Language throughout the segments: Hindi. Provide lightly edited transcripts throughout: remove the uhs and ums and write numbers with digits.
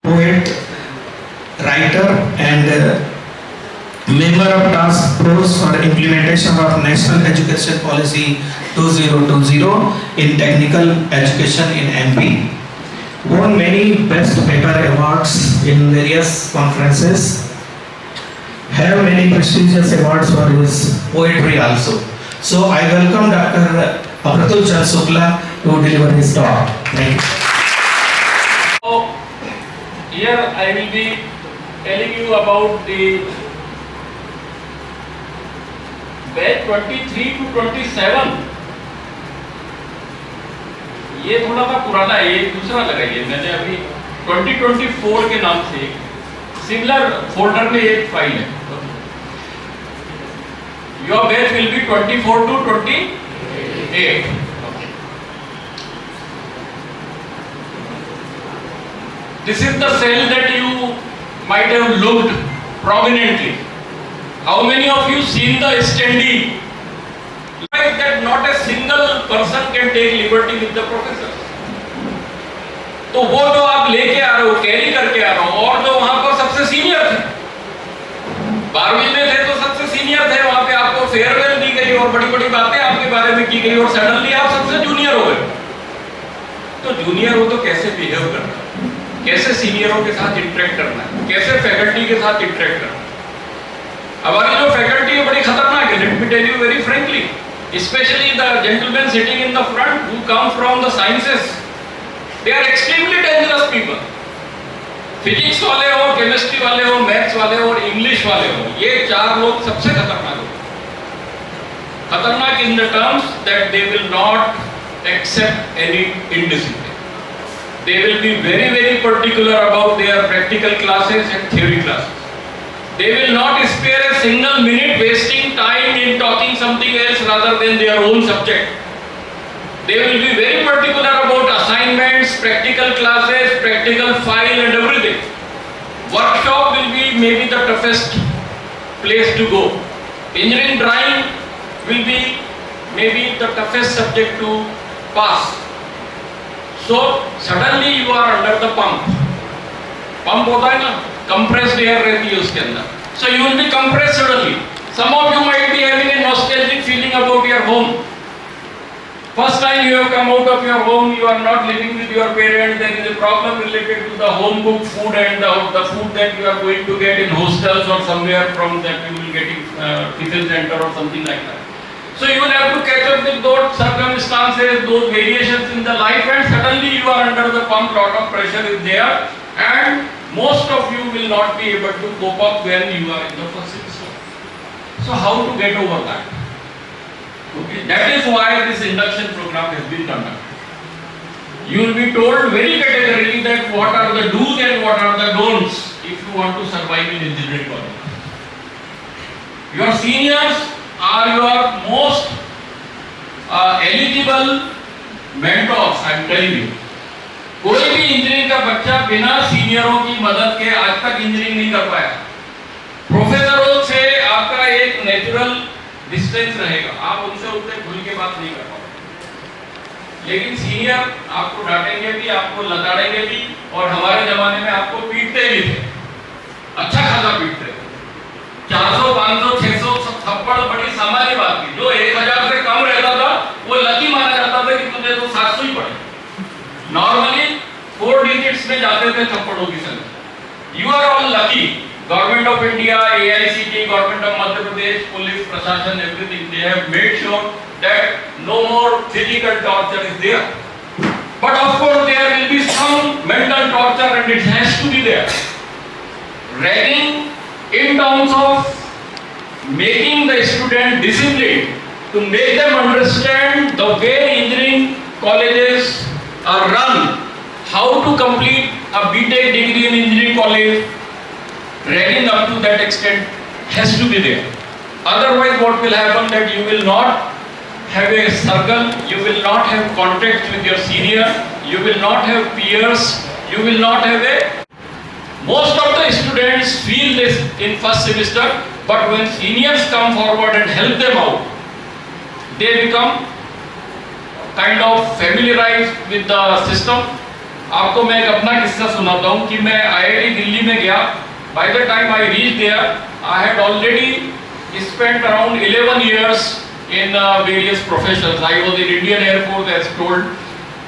poet, writer, and member of task force for implementation of National Education Policy 2020 in technical education in MP. Won many best paper awards in various conferences. Have many prestigious awards for his poetry also. So I welcome Dr. Apratul Chand Shukla to deliver his talk. Thank you. So here I will be telling you about the batch 23 to 27. ये थोड़ा सा पुराना है, ये दूसरा लगाइए। मैंने अभी 2024 के नाम से सिमिलर फोल्डर में एक फाइल है। Your batch will be 24 to 28. This is the cell that you might have looked prominently. How many of you seen the standee? Like that not a single person can take liberty with the professor. तो वो जो आप लेके आ रहे हो, कैरी करके आ रहे हो, और जो वहां पर सबसे सीनियर थे, 12वीं में थे तो सबसे सीनियर थे, वहां पे आपको फेयरवेल दी गई और बड़ी बड़ी बातें आपके बारे में की गई और सडनली आप सबसे जूनियर हो गए। तो जूनियर हो तो कैसे बिहेव करना है, कैसे सीनियरों के साथ इंटरेक्ट करना है, कैसे फैकल्टी के साथ इंटरेक्ट करना है। हमारी जो फैकल्टी है बड़ी खतरनाक है, let me tell you very frankly, especially the gentlemen sitting in the front who come from the sciences. They are extremely dangerous people. Physics वाले हो, केमिस्ट्री वाले हो, मैथ्स वाले हो और इंग्लिश वाले हो, ये चार लोग सबसे खतरनाक हो। खतरनाक in the terms that they will not accept any indiscipline. They will be very very particular about their practical classes and theory classes. They will not spare a single minute wasting time in talking something else rather than their own subject. They will be very particular about assignments, practical classes, practical file and everything. Workshop will be maybe the toughest place to go. Engineering drawing will be maybe the toughest subject to pass. So suddenly you are under the pump. Pump होता है ना, compressed air रहती है उसके अंदर. So you will be compressed suddenly. Some of you might be having a nostalgic feeling about your home. First time you have come out of your home, you are not living with your parents. There is a problem related to the home cooked food and the food that you are going to get in hostels or somewhere from that you will get in tiffin center or something like that. So you will have to catch up with those circumstances, those variations in the life, and suddenly you are under the pump. Lot of pressure is there, and most of you will not be able to cope up when you are in the first semester. So how to get over that? Okay, that is why this induction program has been conducted. You will be told very categorically that what are the do's and what are the don'ts if you want to survive in engineering college. Your seniors are your most eligible mentors, I am telling you. कोई भी इंजीनियरिंग का बच्चा बिना सीनियरों की मदद के आज तक इंजीनियरिंग नहीं कर पाया। प्रोफेसरों से आपका एक नेचुरल डिस्टेंस रहेगा, आप उनसे उतने खुल के बात नहीं कर पाओगे। लेकिन सीनियर आपको डांटेंगे भी, आपको लताड़ेंगे भी, और हमारे जमाने में आपको पीटते भी थे, अच्छा खासा पीटते थे। 400, 500, 600 थप्पड़ बड़ी सामान्य बात थी। जो 1000 से कम रहता था वो लकी माना जाता था कि तुझे तो 700 ही पड़े। नॉर्मली 4 डिजिट्स में जाते थे थप्पड़ों की संख्या। You are all lucky. Government of India, AICT, government of Madhya Pradesh, police प्रशासन, everything, they have made sure that no more physical torture is there, but of course there will be some mental torture and it has to be there. Ragging in terms of making the student disciplined, to make them understand the way engineering colleges are run, how to complete a BTech degree in engineering college. Ragging up to that extent has to be there. Otherwise what will happen, that you will not have a circle, you will not have contact with your senior, you will not have peers, you will not have a... Most of the students feel this in first semester, but when seniors come forward and help them out, they become kind of familiarized with the system, आपको मैं एक अपना किस्सा सुनाता हूँ कि मैं IIT दिल्ली में गया. By the time I reached there, I had already spent around 11 years in various professions. I was in Indian Air Force as told.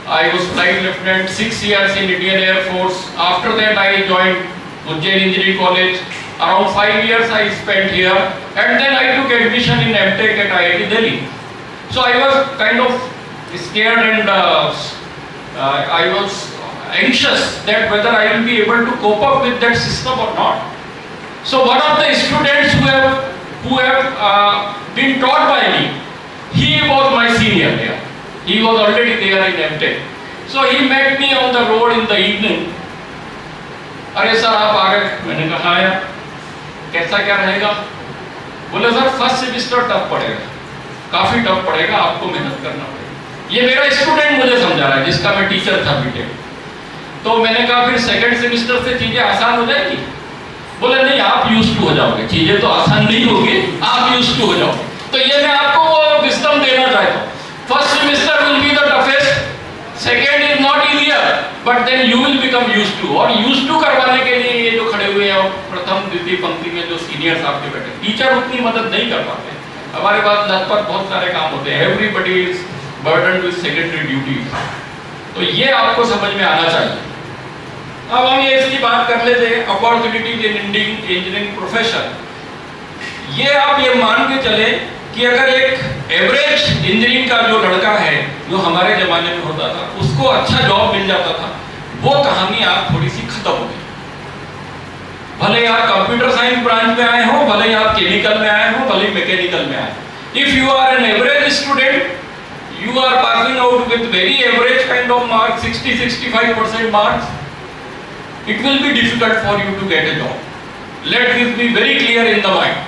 I was flight lieutenant, 6 years in Indian Air Force. After that I joined Ujjain Engineering College. Around 5 years I spent here, and then I took admission in MTech at IIT Delhi. So I was kind of scared and I was anxious that whether I will be able to cope up with that system or not. So one of the students who have been taught by me, he was my senior there. He was already there in MTech. So he met me on the road in the evening. अरे सर आप आ गए. मैंने कहा आया, कैसा क्या रहेगा? बोले सर फर्स्ट सेमिस्टर टफ पड़ेगा, काफी टफ पड़ेगा, आपको मेहनत करना पड़ेगा. ये मेरा स्टूडेंट मुझे समझा रहा है जिसका मैं टीचर था बीटेक. तो मैंने कहा फिर सेकंड सेमिस्टर से चीजें आसान हो जाएगी. बोले नहीं, आप यूज्ड टू हो जाओगे, चीजें तो आसान नहीं होगी, आप यूज्ड टू हो जाओगे. तो ये मैं आपको वो विजडम देना चाहता हूँ. First semester will be the toughest, second is not easier, but then you will become used to. और यूज्ड टू करवाने के लिए ये जो खड़े हुए हैं प्रथम द्वितीय पंक्ति में जो सीनियर्स आपके बैठे, टीचर उतनी मदद नहीं कर पाते. हमारे पास लगभग बहुत सारे काम होते हैं. Everybody is burden with secondary duties. तो ये आपको समझ में आना चाहिए. अब हम ये इसकी बात कर लेते हैं अपॉर्चुनिटीज इन इंजीनियरिंग प्रोफेशन. ये आप ये मान के चले कि अगर एक एवरेज इंजीनियरिंग का जो लड़का है जो हमारे जमाने में होता था, उसको अच्छा जॉब मिल जाता था, वो कहानी आप थोड़ी सी खत्म हो गई. भले आप कंप्यूटर साइंस ब्रांच में आए हो, भले आप केमिकल में आए हो, भले मैकेनिकल में आए. If you are an average student, you are passing out with very average kind of marks, 60-65% marks, it will be difficult for you to get a job. Let this be very clear in the mind.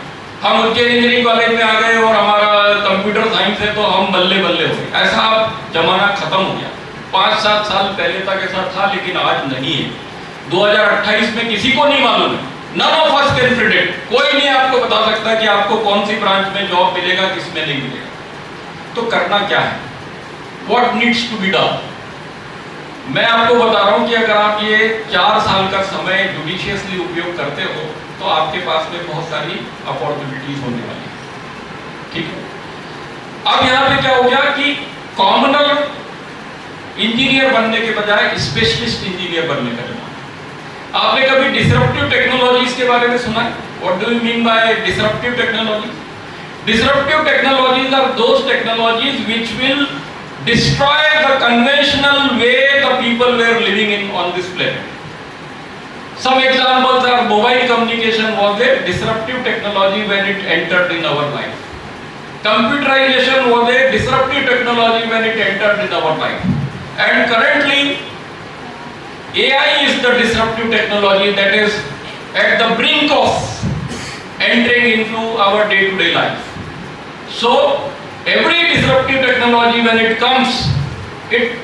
हम उज्जैन इंजीनियरिंग कॉलेज में आ गए और हमारा कंप्यूटर साइंस है तो हम बल्ले बल्ले हो गए. ऐसा जमाना खत्म हो गया. 5-7 साल पहले तक ऐसा था, लेकिन आज नहीं है. 2028 में किसी को नहीं मालूम है. None of us can predict. कोई नहीं आपको बता सकता कि आपको कौन सी ब्रांच में जॉब मिलेगा, किस में नहीं मिलेगा. तो करना क्या है? What needs to be done? मैं आपको बता रहा हूं कि अगर आप ये 4 साल का समय जुडिशियसली उपयोग करते हो तो आपके पास में बहुत सारी अपॉर्चुनिटीज होने वाली है. ठीक है. अब यहाँ पे क्या हो गया कि कॉमनल इंजीनियर बनने के बजाय स्पेशलिस्ट इंजीनियर बनने का जमाना. आपने कभी डिसरप्टिव टेक्नोलॉजीज के बारे में सुना है? What do you mean by disruptive technologies? Disruptive technologies are those technologies which will destroy the conventional way the people were living in on this planet. Some examples are mobile communication was a disruptive technology when it entered in our life. Computerization was a disruptive technology when it entered in our life. And currently, AI is the disruptive technology that is at the brink of entering into our day-to-day life. So every disruptive technology when it comes, it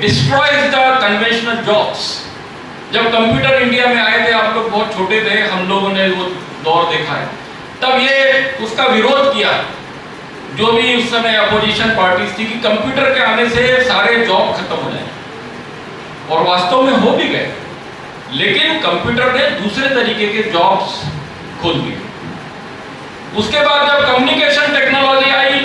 destroys the conventional jobs. जब कंप्यूटर इंडिया में आए थे, आप लोग बहुत छोटे थे, हम लोगों ने वो दौर देखा है. तब ये उसका विरोध किया जो भी उस समय अपोजिशन पार्टीज थी कि कंप्यूटर के आने से सारे जॉब खत्म हो जाए. और वास्तव में हो भी गए, लेकिन कंप्यूटर ने दूसरे तरीके के जॉब्स खोल दिए. उसके बाद जब कम्युनिकेशन टेक्नोलॉजी आई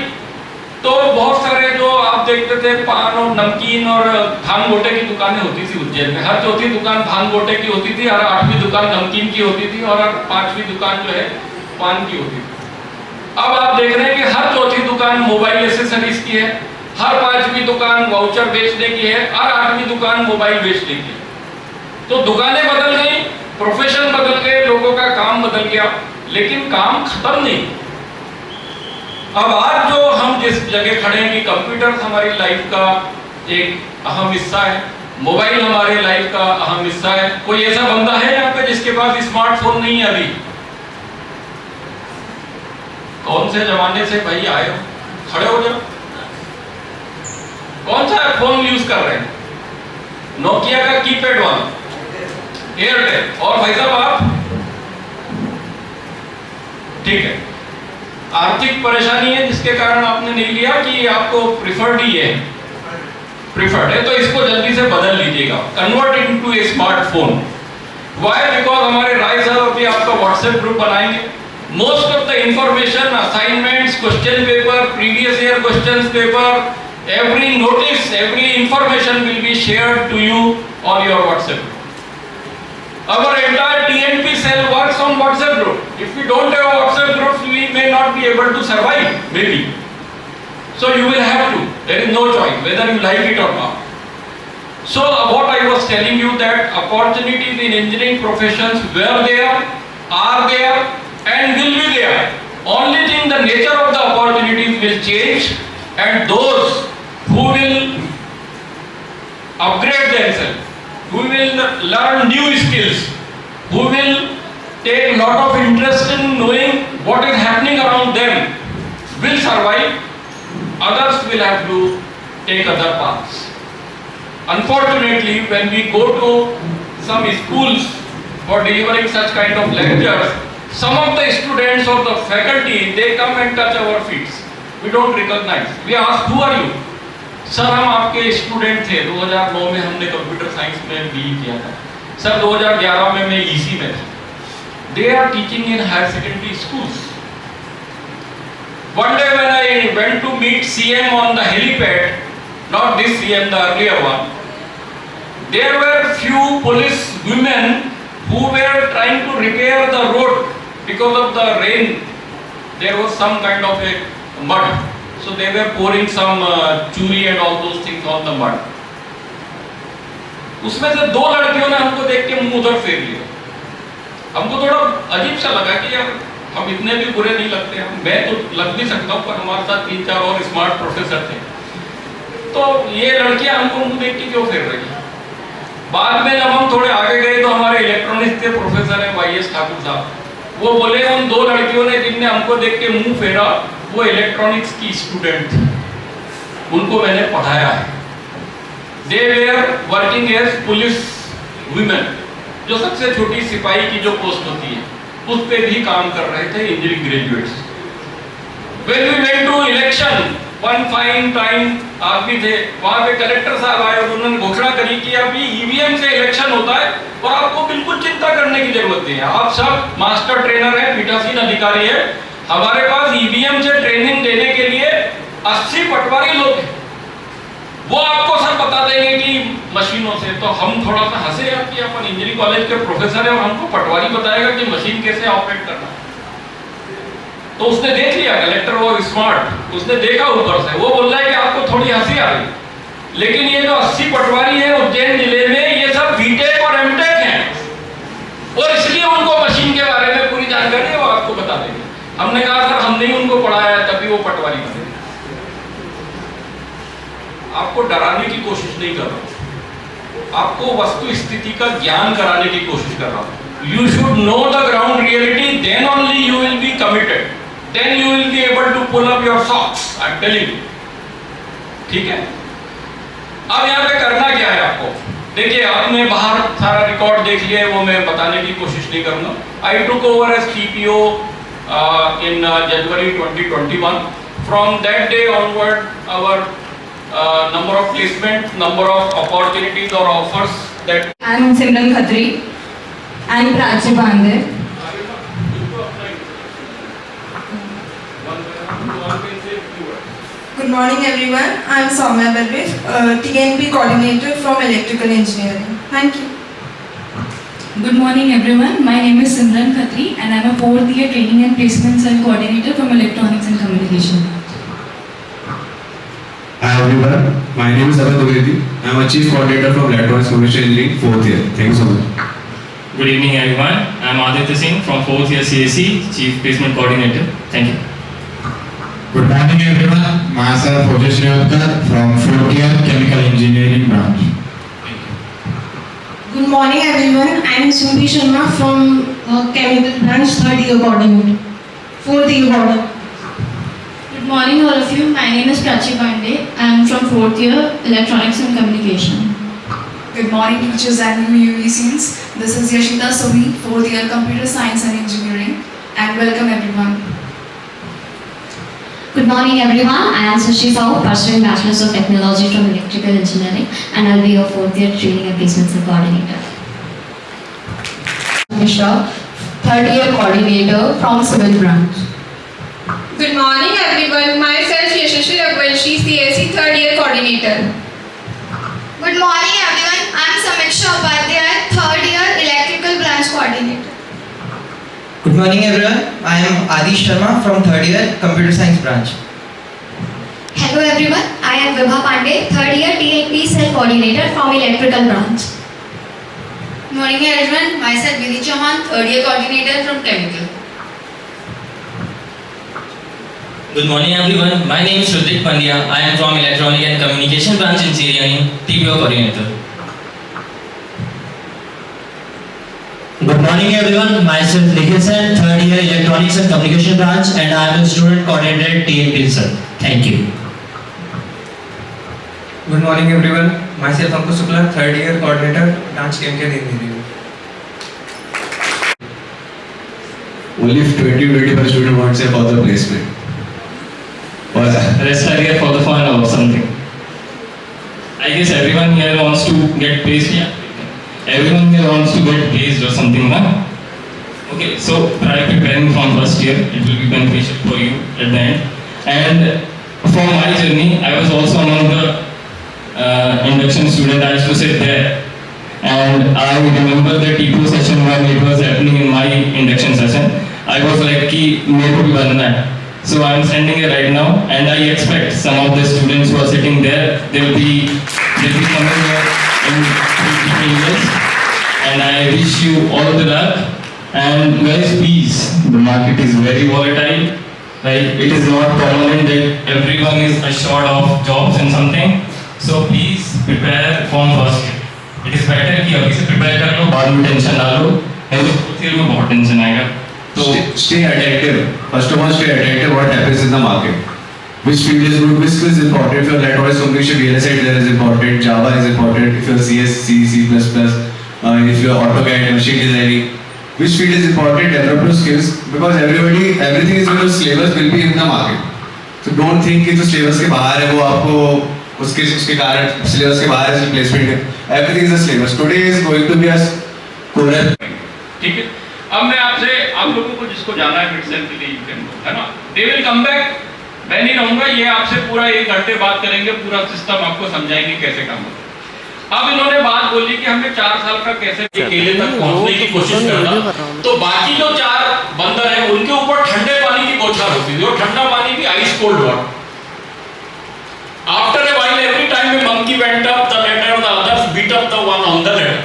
तो बहुत सारे जो आप देखते थे पान और नमकीन और भांग गोटे की दुकानें होती थी उज्जैन में. हर चौथी दुकान भांग गोटे की होती थी, हर 8वीं दुकान नमकीन की होती थी और हर 5वीं दुकान जो है पान की होती थी. अब आप देख रहे हैं कि हर चौथी दुकान मोबाइल एसेसरीज की है, हर 5वीं दुकान वाउचर बेचने की है, हर 8वीं दुकान मोबाइल बेचने की है. तो दुकानें बदल गई, प्रोफेशन बदल गए, लोगों का काम बदल गया, लेकिन काम खत्म नहीं. अब आज जो हम जिस जगह खड़े हैं कि कंप्यूटर हमारी लाइफ का एक अहम हिस्सा है, मोबाइल हमारे लाइफ का अहम हिस्सा है. कोई ऐसा बंदा है यहाँ पे जिसके पास स्मार्टफोन नहीं है अभी? कौन से जमाने से भाई आए हो? खड़े हो जाओ. कौन सा फोन यूज कर रहे हैं? नोकिया का कीपैड वाला, एयरटेल. और भाई साहब आप? ठीक है. आर्थिक परेशानी है जिसके कारण आपने नहीं लिया कि आपको प्रिफर्ड ही है, प्रिफर्ड है, तो इसको जल्दी से बदल मॉडल लीजिएगा, convert it into A smartphone. Why? Because हमारे राय सर अभी आपका व्हाट्सएप ग्रुप बनाएंगे। Most of the information, assignments, question paper, previous year question paper, every notice, every information will be shared to you on your WhatsApp group. Our entire TNP cell works on WhatsApp group. If we don't have WhatsApp groups, we may not be able to survive, maybe. So you will have to. There is no choice, whether you like it or not. So what I was telling you, that opportunities in engineering professions were there, are there, and will be there. Only thing, the nature of the opportunities will change, and those who will upgrade themselves, who will learn new skills, who will take lot of interest in knowing what is happening around them, will survive. Others will have to take other paths. Unfortunately, when we go to some schools for delivering such kind of lectures, some of the students or the faculty, they come and touch our feet. We don't recognize. We ask, who are you? Sir हम आपके स्टूडेंट थे, 2009 में हमने कंप्यूटर साइंस में बीई किया था। सर 2011 में मैं ईसी में था। They are teaching in higher secondary schools. One day when I went to meet CM on the helipad, not this CM, the earlier one, there were few police women who were trying to repair the road because of the rain. There was some kind of a mud. So they were pouring some churi and all those things on the mud. उसमें से दो लड़कियों ने हमको देख के मुंह उधर फेर लिया। हमको थोड़ा अजीब सा लगा कि यार हम इतने भी बुरे नहीं लगते हैं। मैं तो लग भी सकता हूँ, पर हमारे साथ 3-4 और स्मार्ट प्रोफेसर थे। तो ये लड़कियां हमको मुंह देख के क्यों फेर रही हैं? बाद में जब हम थोड़े आगे गए तो हमारे इलेक्ट्रॉनिक्स के प्रोफेसर हैं YS ठाकुर साहब, वो बोले उन दो लड़कियों ने जिनने हमको देख के मुंह फेरा, वो इलेक्ट्रॉनिक्स की स्टूडेंट थी, उनको मैंने पढ़ाया है। They were working as police women, जो सबसे छोटी सिपाही की जो पोस्ट होती है उस पे भी काम कर रहे थे, engineering graduates. When we went to election, one fine time आदमी थे, वहाँ पे कलेक्टर साहब आए और उन्होंने घोषणा करी कि अभी ईवीएम से इलेक्शन होता है और आपको बिल्कुल चिंता करने की जरूरत नहीं है। आप सब मास्टर ट्रेनर हैं, पीठासीन अधिकारी हैं, हमारे पास ईवीएम से ट्रेनिंग देने के लिए 80 पटवारी लोग हैं, वो आपको सब बता देंगे कि मशीनों से। तो हम थोड़ा सा हंसे यार कि अपन इंजीनियरिंग कॉलेज के प्रोफेसर है और हमको पटवारी बताएगा कि मशीन कैसे ऑपरेट करना है। तो उसने देख लिया, कलेक्टर वो स्मार्ट, उसने देखा ऊपर से, वो बोल रहा है कि आपको थोड़ी हंसी आ रही, लेकिन ये जो 80 पटवारी हैं उज्जैन जिले में, ये सब बीटेक और एमटेक हैं और इसलिए उनको मशीन के बारे में पूरी जानकारी है, वो आपको बता देंगे। हमने कहा सर हमने ही उनको पढ़ाया है, तभी वो पटवारी बने। आपको डराने की कोशिश नहीं कर रहा, आपको वस्तु स्थिति का ज्ञान कराने की कोशिश कर रहा हूं। You should know the ground reality, then only you will be committed, then you will be able to pull up your socks, I am telling you. ठीक है, अब यहाँ पे करना क्या है आपको? देखिए, आपने बाहर सारा रिकॉर्ड देख लिया है, वो मैं बताने की कोशिश नहीं करूंगा। I took over as TPO in January 2021. From that day onward, our number of placement, number of opportunities or offers that. I'm Simran Khatri. I'm Prachi Bande. Good morning everyone. I'm Soumya Balvesh, TNP coordinator from electrical engineering. Thank you. Good morning everyone. My name is Simran Khatri and I'm a 4th year training and placement cell coordinator from electronics and communication. Hi everyone, my name is Abhay Dwivedi. I am a chief coordinator from electronics communication engineering 4th year. Thank you so much. Good evening everyone. I am Aditya Singh from 4th year CSE, chief placement coordinator. Thank you. Good morning everyone. Myself Ojesh Srivadkar from 4th year chemical engineering branch. Good morning everyone. I am Sumbi Sharma from chemical branch 3rd year coordinator. 4th year coordinator. Good morning all of you. My name is Prachi Bande. I am from 4th year electronics and communication. Good morning teachers and new UECs. This is Yashita Sohi, 4th year computer science and engineering, and welcome everyone. Good morning everyone, I am Sushi Sahu, pursuing Bachelor's of Technology from Electrical Engineering, and I'll be your 4th year Training and Placement Cell Coordinator. Mishra, 3rd year coordinator from Civil Branch. Good morning everyone. Myself Yashashri Raghuvanshi, CSE 3rd year coordinator. Good morning everyone, I am Samiksha Upadhyay, 3rd year Electrical Branch Coordinator. Good morning everyone, I am Adi Sharma from 3rd year Computer Science branch. Hello everyone, I am Vibha Pandey, 3rd year TNP Cell Coordinator from Electrical Branch. Good morning everyone, myself Vidhi Chauhan, 3rd year coordinator from Chemical. Good morning everyone, my name is Shrutik Pandya. I am from Electronic and Communication Branch Engineering, TPO Coordinator. Good morning everyone, myself Nikhil Sen, 3rd year Electronics and Communication branch, and I am a student coordinator at TNP Cell. Thank you. Good morning everyone, myself Ankush Shukla, 3rd year coordinator, branch Chemical Engineering. Only if 20-25 students want to say about the placement. Or Rest are here for the fun or something. I guess everyone here wants to get placed. Yeah. Everyone here wants to get placed or something, na? Okay, so try preparing from first year. It will be beneficial for you at the end. And for my journey, I was also among the induction students. I used to sit there, and I remember the TPO session when it was happening in my induction session. I was like, "Ki mere ko bhi banna hai." So I am standing here right now, and I expect some of the students who are sitting there, they will be coming here in 15 years. And I wish you all the luck. And guys, please, the market is very volatile. Like, it is not permanent that everyone is assured of jobs and something. So please prepare from first year. It is better कि अभी से prepare कर लो, बाद में tension ना लो, नहीं तो फिर में बहुत tension आएगा. So stay attentive. First of all, stay attentive what happens in the market. Which field is good, which skill is important. If you're electronics communication, VLSI there is important, Java is important. If you're CS, C, C++, if you're AutoCAD, machine designing, which field is important, develop your skills, because everything is because syllabus will be in the market. So don't think कि जो syllabus के बाहर है वो आपको उसके कारण syllabus के बाहर है placement है. Everything is a syllabus. Today is going to be a core. ठीक है. अब मैं आपसे आप लोगों को जिसको जाना है मिड सेम के लिए है ना, दे विल कम बैक. मैं नहीं रहूंगा, ये आपसे पूरा 1 घंटे बात करेंगे, पूरा सिस्टम आपको समझाएंगे कैसे काम होता है. अब इन्होंने बात बोली कि हमने 4 साल का कैसे केले तक पहुंचने की कोशिश करना, तो बाकी जो 4 बंदर हैं उनके ऊपर ठंडे पानी की बौछार होती थी, और ठंडा पानी भी ice cold water. After a while every time a monkey went up the ladder, the others beat up the one on the ladder.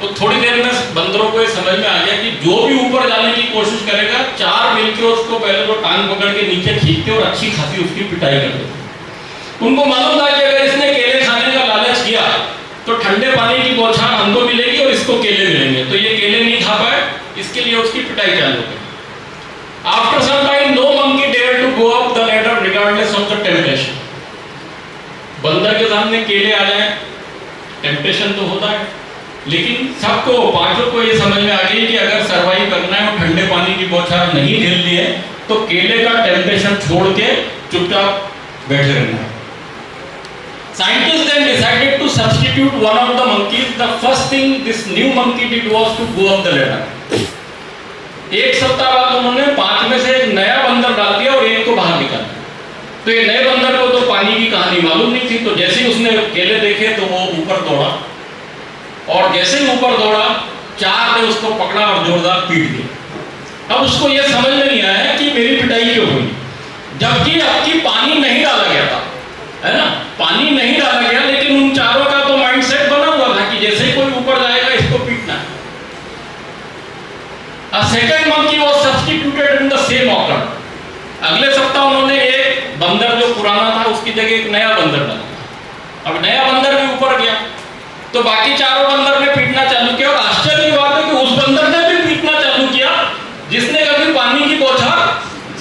तो थोड़ी देर में बंदरों को ये समझ में आ गया कि जो भी ऊपर जाने की कोशिश करेगा, 4 मिलकर उसको पहले तो टांग पकड़ के नीचे खींचते और अच्छी खासी उसकी पिटाई करते. उनको मालूम था कि अगर इसने केले खाने का लालच किया तो ठंडे पानी की बौछार हमको मिलेगी और इसको केले मिलेंगे, तो ये केले नहीं खा पाए, इसके लिए उसकी पिटाई चालू कर. After some time no monkey dare to go up the ladder regardless of the temptation. बंदर के सामने केले आ जाए, टेम्पटेशन तो होता है, लेकिन सबको 5 को ये समझ में आ गई कि अगर सर्वाइव करना है और ठंडे पानी की बौछार नहीं झेलनी है तो केले का टेम्पटेशन छोड़ के चुपचाप बैठे रहना है. Scientists then decided to substitute one of the monkeys. The first thing this new monkey did was to go up the ladder. 1 सप्ताह बाद उन्होंने 5 में से एक नया बंदर डाल दिया और 1 को बाहर निकाला. तो ये नए बंदर को तो पानी की कहानी मालूम नहीं थी, तो जैसे ही उसने केले देखे तो वो ऊपर दौड़ा, और जैसे ही ऊपर दौड़ा 4 ने उसको पकड़ा और जोरदार पीट दिया. अब उसको ये समझ में नहीं आया कि मेरी पिटाई क्यों हुई, जबकि अब की पानी नहीं डाला गया था, है ना, पानी नहीं डाला गया, लेकिन उन 4 का तो माइंडसेट बना हुआ था कि जैसे ही कोई ऊपर जाएगा इसको पीटना है. A second monkey was substituted in the same occurred. अगले सप्ताह उन्होंने एक बंदर जो पुराना था उसकी जगह एक नया बंदर डाला. अब नया बंदर भी ऊपर गया तो बाकी 4 बंदर ने पीटना चालू किया, और आश्चर्य की बात है कि उस बंदर ने भी पीटना चालू किया जिसने कभी पानी की बौछार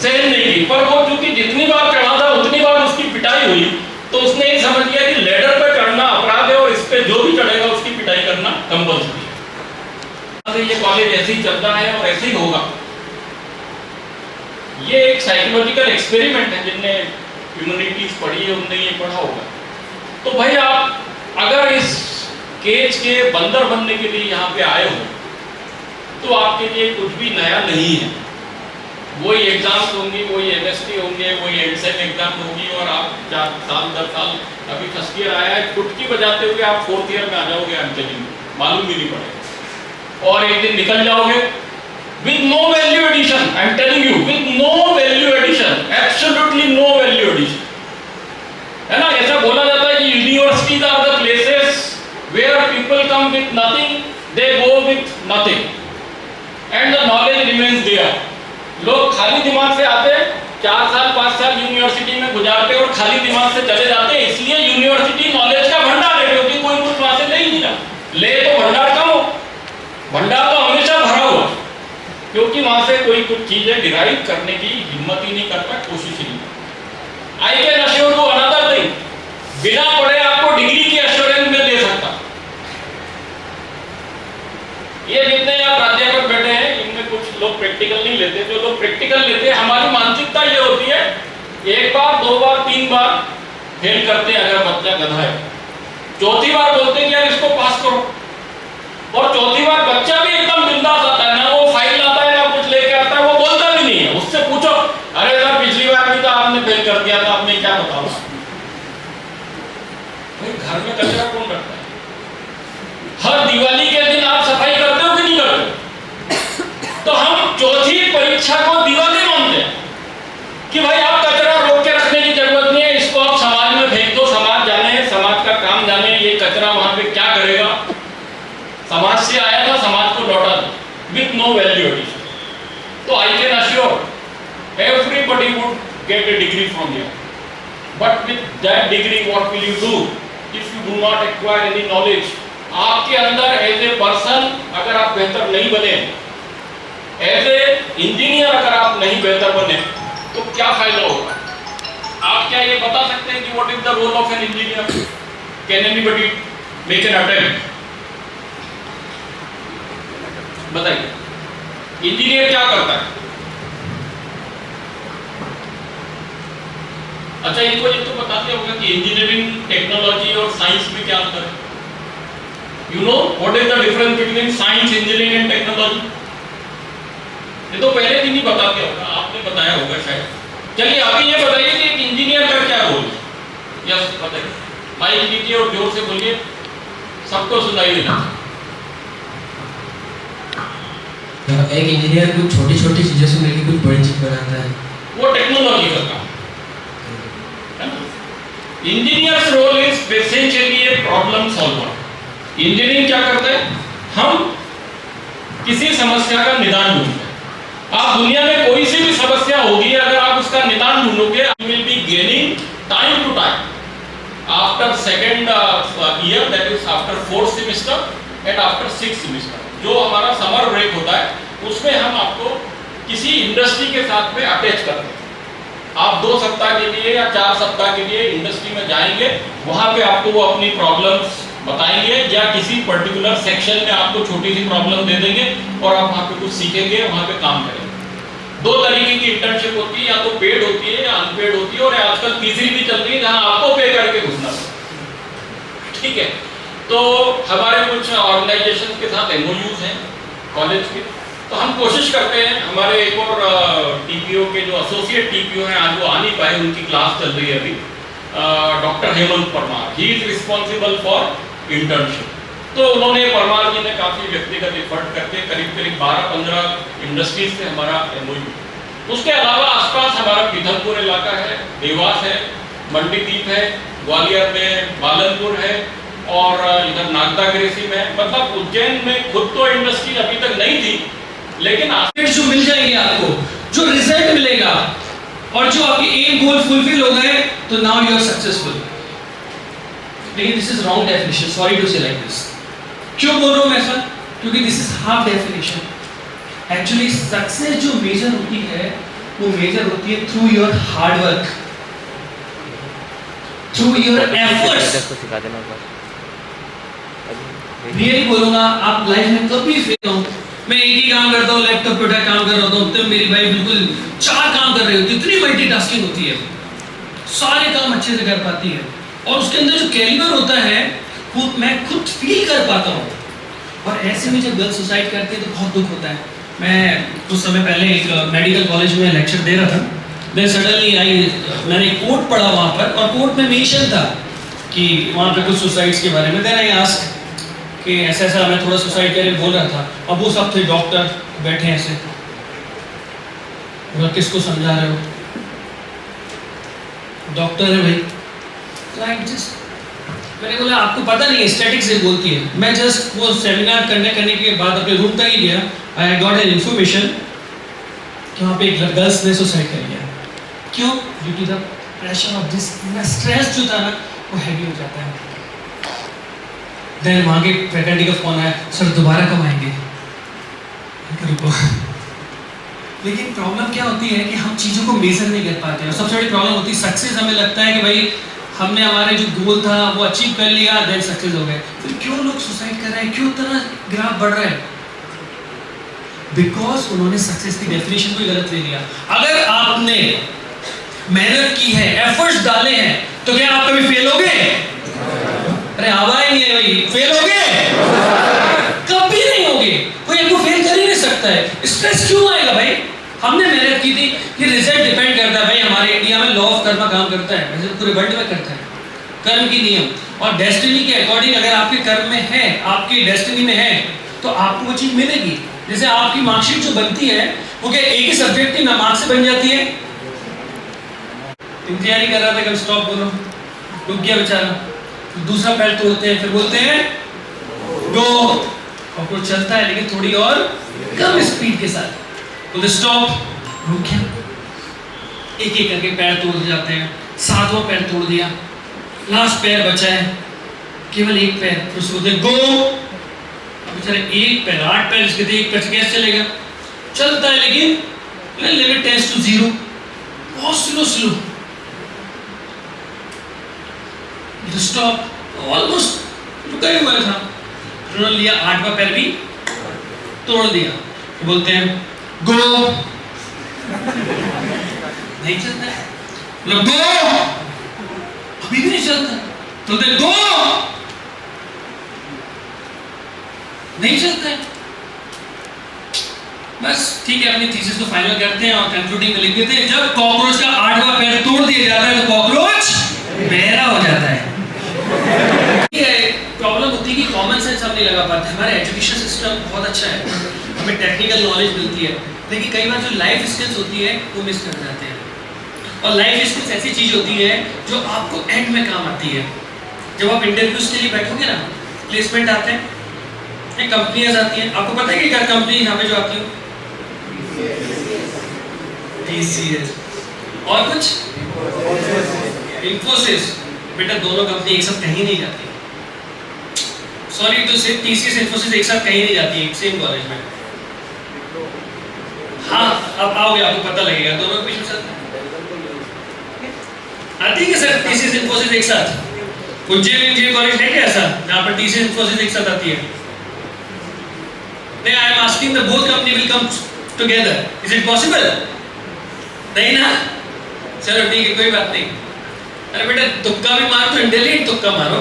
सहन नहीं की, पर वो चूंकि जितनी बार चढ़ा था उतनी बार उसकी पिटाई हुई, तो उसने ये समझ लिया कि लैडर पर चढ़ना अपराध है और इस पे जो भी चढ़ेगा उसकी पिटाई करना कंपल्सरी है. ये कॉलेज ऐसे ही चलता है और ऐसे ही होगा. ये एक साइकोलॉजिकल एक्सपेरिमेंट है, जिनने ह्यूमैनिटीज पढ़ी है उनने ये पढ़ा होगा। तो भाई आप अगर इस केज के बंदर बनने के लिए यहाँ पे आए हो तो आपके लिए कुछ भी नया नहीं है। वही एग्जाम्स होंगी, वही एमएसटी होंगे, वही एडसेट एग्जाम होगी, और आप 4 साल 10 साल अभी फर्स्ट ईयर आया है, चुटकी बजाते हुए आप 4th ईयर में आ जाओगे, अंतरिम मालूम भी नहीं पड़ेगा, और एक दिन निकल जाओगे with no value addition. I am telling you, with no value addition, absolutely no value addition. है ना, ऐसा बोला जाता है कि universities are the places where people come with nothing, they go with nothing, and the knowledge remains there. लोग खाली दिमाग से आते, 4 साल 5 साल यूनिवर्सिटी में गुजारते और खाली दिमाग से चले जाते। इसलिए यूनिवर्सिटी नॉलेज का भंडार है, क्योंकि कोई कुछ वहां से ले ही नहीं रहा। ले तो भंडार कम हो, भंडार तो हमेशा भरा हुआ, क्योंकि वहां से कोई कुछ चीजें डिराइव करने की हिम्मत ही नहीं करता, कोशिश ही नहीं। आई can assure you another thing, बिना पढ़े आपको डिग्री की एश्योरेंस में दे सकता। ये जितने यहाँ प्राध्यापक बैठे हैं, इनमें कुछ लोग प्रैक्टिकल नहीं लेते। जो लोग प्रैक्टिकल लेते हैं, हमारी मानसिकता ये होती है, 1 बार 2 बार 3 बार फेल करते हैं अगर बच्चा गधा है, 4थी बार बोलते हैं कि यार इसको पास करो, और 4थी बार बच्चा भी एकदम बिंदास आता है, ना वो फाइल लाता है ना कुछ लेके आता है, वो बोलता भी नहीं है। उससे पूछो, अरे सर पिछली बार भी तो आपने फेल कर दिया था, आपने क्या बताओ। घर में कचरा कौन रखता है? हर दिवाली के दिन आप सफाई करते हो कि नहीं करते? तो हम 4थी परीक्षा को दिवाली मानते हैं कि भाई आप कचरा रोक के रखने की जरूरत नहीं है, इसको आप समाज में फेंक दो, समाज जाने, समाज का काम जाने, ये कचरा वहां पे क्या करेगा। समाज से आया था, समाज को लौटा दो, विथ नो वैल्यू एडिशन। तो I can assure everybody would get a degree from here, but with that degree what will you do if you do not acquire any knowledge. आपके अंदर एज ए पर्सन अगर आप बेहतर नहीं बने, एज ए इंजीनियर अगर आप नहीं बेहतर बने, तो क्या फायदा होगा? आप क्या ये बता सकते हैं कि what is the role of an engineer? Can anybody make an attempt? बताइए, इंजीनियर क्या करता है? अच्छा, इनको ये तो बताते होगा कि इंजीनियरिंग, टेक्नोलॉजी और साइंस में क्या अंतर है? You know what is the difference between science, engineering and technology? ये तो पहले दिन ही बताते होगा, आपने बताया होगा शायद। चलिए अभी ये बताइए कि एक इंजीनियर का क्या रोल है? यस बताइए, माइक लीजिए और जोर से बोलिए, सबको सुनाई देना। एक इंजीनियर कुछ छोटी छोटी चीजों से मिलकर कुछ बड़ी चीज बनाता है, वो टेक्नोलॉजी का काम है। Engineer's role is essentially a problem solver. Engineering क्या करता है? हम किसी समस्या का निदान ढूंढते हैं। आप दुनिया में कोई सी भी समस्या होगी, अगर आप उसका निदान ढूंढोगे, you will be gaining time to time after second year, that is after 4th semester and after 6th semester. जो हमारा समर ब्रेक होता है, उसमें हम आपको किसी इंडस्ट्री के साथ में अटैच करते हैं। आप 2 सप्ताह के लिए या 4 सप्ताह के लिए इंडस्ट्री में जाएंगे, वहां पे आपको वो अपनी प्रॉब्लम्स बताएंगे, या किसी पर्टिकुलर सेक्शन में आपको छोटी सी प्रॉब्लम दे देंगे और आप वहां पे कुछ सीखेंगे, वहां पे काम करेंगे। 2 तरीके की इंटर्नशिप होती है, या तो पेड होती है या अनपेड होती है, और आजकल तीसरी भी चल रही है जहां आपको पे करके घुसना है। ठीक है, तो हमारे कुछ ऑर्गेनाइजेशन के साथ एमओयूज हैं कॉलेज के, तो हम कोशिश करते हैं। हमारे एक और टीपीओ के जो एसोसिएट टीपीओ हैं, आज वो आ नहीं पाए, उनकी क्लास चल रही है अभी, doctor Hemant Parmar, he is responsible for internship. तो उन्होंने, परमार जी ने काफी व्यक्तिगत एफर्ट करके करीब 12-15 इंडस्ट्रीज से हमारा एमओयू। उसके अलावा आसपास हमारा पीथमपुर इलाका है, देवास है, मंडीदीप है, ग्वालियर में बालनपुर है, और इधर नागदा ग्रेसी में, मतलब उज्जैन में खुद तो इंडस्ट्री अभी तक नहीं थी, लेकिन जो मिल जाएंगे आपको, जो रिजल्ट मिलेगा और जो आपके एम गोल फुलफिल हो गए, तो नाउ यू आर सक्सेसफुल। लेकिन this is wrong definition, sorry to say like this. क्यों बोल रहा हूं मैं ऐसा? क्योंकि this is half definition. Actually success जो मेजर होती है, वो मेजर होती है through your hard work, through your efforts. Really बोलूंगा, आप लाइफ में कभी फेल हो मैं एक ही काम करता हूँ, लैपटॉप पे उठा काम कर रहा होता हूँ, तो मेरी भाई बिल्कुल 4 काम कर रही होती है, इतनी मल्टीटास्किंग होती है, सारे काम अच्छे से कर पाती है, और उसके अंदर जो कैलिबर होता है वो मैं खुद फील कर पाता हूँ। और ऐसे में जब गर्ल्स सुसाइड करती है तो बहुत दुख होता है। मैं कुछ समय पहले एक मेडिकल कॉलेज में लेक्चर दे रहा था, मैं सडनली मैंने एक कोट पढ़ा वहाँ पर, और कोट में मेंशन था कि वहाँ पे कुछ सुसाइड्स के बारे में। देन आई आस्क्ड कि ऐसा ऐसा मैं थोड़ा सुसाइड के लिए बोल रहा था, अब वो सब थे डॉक्टर बैठे ऐसे, बोला किसको समझा रहे हो, डॉक्टर है भाई। तो आई जस्ट मैंने बोला आपको पता नहीं स्टैटिक से बोलती है। मैं जस्ट वो सेमिनार करने के बाद अपने रूम तक ही गया, आई गॉट एन इन्फॉर्मेशन कि वहाँ पे एक गर्ल्स ने सुसाइड कर लिया। क्यों? Due to the pressure of this, stress जो था ना वो हैवी हो जाता है। देन वहाँ के फैकल्टी का फोन आया, सर दोबारा कब आएंगे? रुको। लेकिन प्रॉब्लम क्या होती है कि हम चीज़ों को मेजर नहीं कर पाते हैं। सबसे बड़ी प्रॉब्लम होती है सक्सेस, हमें लगता है कि भाई हमने हमारे जो गोल था वो अचीव कर लिया, देन सक्सेस हो गए। फिर क्यों लोग सुसाइड कर रहे हैं, क्यों इतना ग्राफ बढ़ रहा है? बिकॉज उन्होंने सक्सेस की डेफिनेशन को गलत ले लिया। अगर आपने मेहनत की है, एफर्ट्स डाले हैं, तो क्या आप कभी फेल होगे? अरे आवाज नहीं है भाई, फेल होगे? कभी नहीं होगे, कोई आपको फेल कर ही नहीं सकता है। स्ट्रेस क्यों आएगा भाई? हमने मेहनत की थी, ये रिजल्ट डिपेंड करता है भाई। हमारे इंडिया में लॉ ऑफ कर्म काम करता है, वैसे पूरे वर्ल्ड में करता है, कर्म की नियम और डेस्टिनी के अकॉर्डिंग। अगर आपके कर्म में है, आपकी डेस्टिनी में है, तो आपको वो चीज मिलेगी। जैसे आपकी मार्कशीट जो बनती है वो क्या एक ही सब्जेक्ट की मार्क्स से बन जाती है? तैयारी कर रहा था, कब स्टॉप बोलो, रुक गया बेचारा, दूसरा पैर तोड़ते हैं, फिर बोलते हैं गो, और वो चलता है लेकिन थोड़ी और कम स्पीड के साथ, बोलते स्टॉप, रुक गया। एक एक करके पैर तोड़ जाते हैं, 7वां पैर तोड़ दिया, लास्ट पैर बचा है, केवल एक पैर, फिर उसको बोलते गो। अब बेचारे एक पैर, 8 पैर इसके थे, एक पैर से कैसे चलेगा? चलता है लेकिन लिमिट टेंड्स टू 0, बहुत स्लो। स्टॉप, ऑलमोस्ट रुका ही हुआ था, उन्होंने लिया 8वां पैर भी तोड़ दिया, बोलते हैं गो। नहीं चलता है, गो, अभी भी नहीं चलता, बोलते गो, नहीं चलता है। बस ठीक है, अपनी थीसिस को फाइनल करते हैं और कंक्लूडिंग में लिख देते हैं, जब कॉकरोच का 8वां पैर तोड़ दिया जाता है तो कॉकरोच बहरा हो जाता है। प्रॉब्लम होती है कि कॉमन सेंस हम नहीं लगा पाते। हमारा एजुकेशन सिस्टम बहुत अच्छा है, हमें टेक्निकल नॉलेज मिलती है, लेकिन कई बार जो लाइफ स्किल्स होती है वो मिस कर जाते हैं। और लाइफ स्किल्स ऐसी चीज होती है जो आपको एंड में काम आती है। जब आप इंटरव्यूज के लिए बैठोगे ना, प्लेसमेंट आते हैं, एक कंपनियां आती हैं, आपको पता है कि क्या कंपनी यहाँ पे जो आती है? TCS और कुछ इन्फोसिस। बेटा दोनों कंपनी एक साथ कहीं नहीं जाती, सॉरी टू से, TCS इन्फोसिस एक साथ कहीं नहीं जाती है सेम कॉलेज में। हाँ अब आओगे आपको पता लगेगा, दोनों के बीच आती है सर TCS इन्फोसिस एक साथ। उज्जैन इंजीनियरिंग कॉलेज है क्या ऐसा जहाँ पर TCS इन्फोसिस एक साथ आती है? नहीं, I am asking the both company will come together, is it possible? नहीं ना, चलो ठीक है, कोई बात नहीं। अरे बेटा तुक्का भी मार, तो इंटेलिजेंट तुक्का मारो।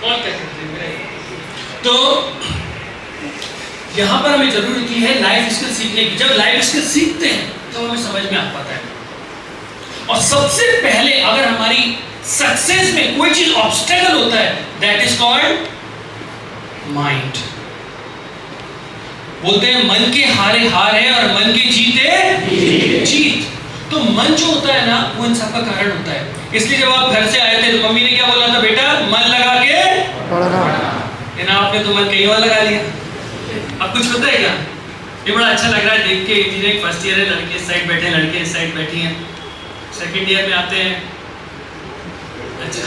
कौन क्या कहते हैं? तो यहां पर हमें जरूरत होती है लाइफ स्किल सीखने की। जब लाइफ स्किल सीखते हैं तो हमें समझ में आ पाता है। और सबसे पहले अगर हमारी सक्सेस में कोई चीज ऑब्स्टेकल होता है, दैट इज कॉल्ड माइंड। बोलते हैं मन के हारे हार है और मन के जीते जीत। तो मन जो होता है ना वो इन सब का कारण होता है। इसलिए जब आप घर से आए थे तो मम्मी ने क्या बोला था, बेटा मन लगा के पढ़ना। आपने तो मन कहीं और लगा लिया। अब कुछ होता है क्या? ये बड़ा अच्छा लग रहा है देख के, इंजीनियरिंग फर्स्ट ईयर है, लड़के इस साइड बैठे हैं, लड़के इस साइड बैठी हैं, सेकंड ईयर में आते हैं, अच्छा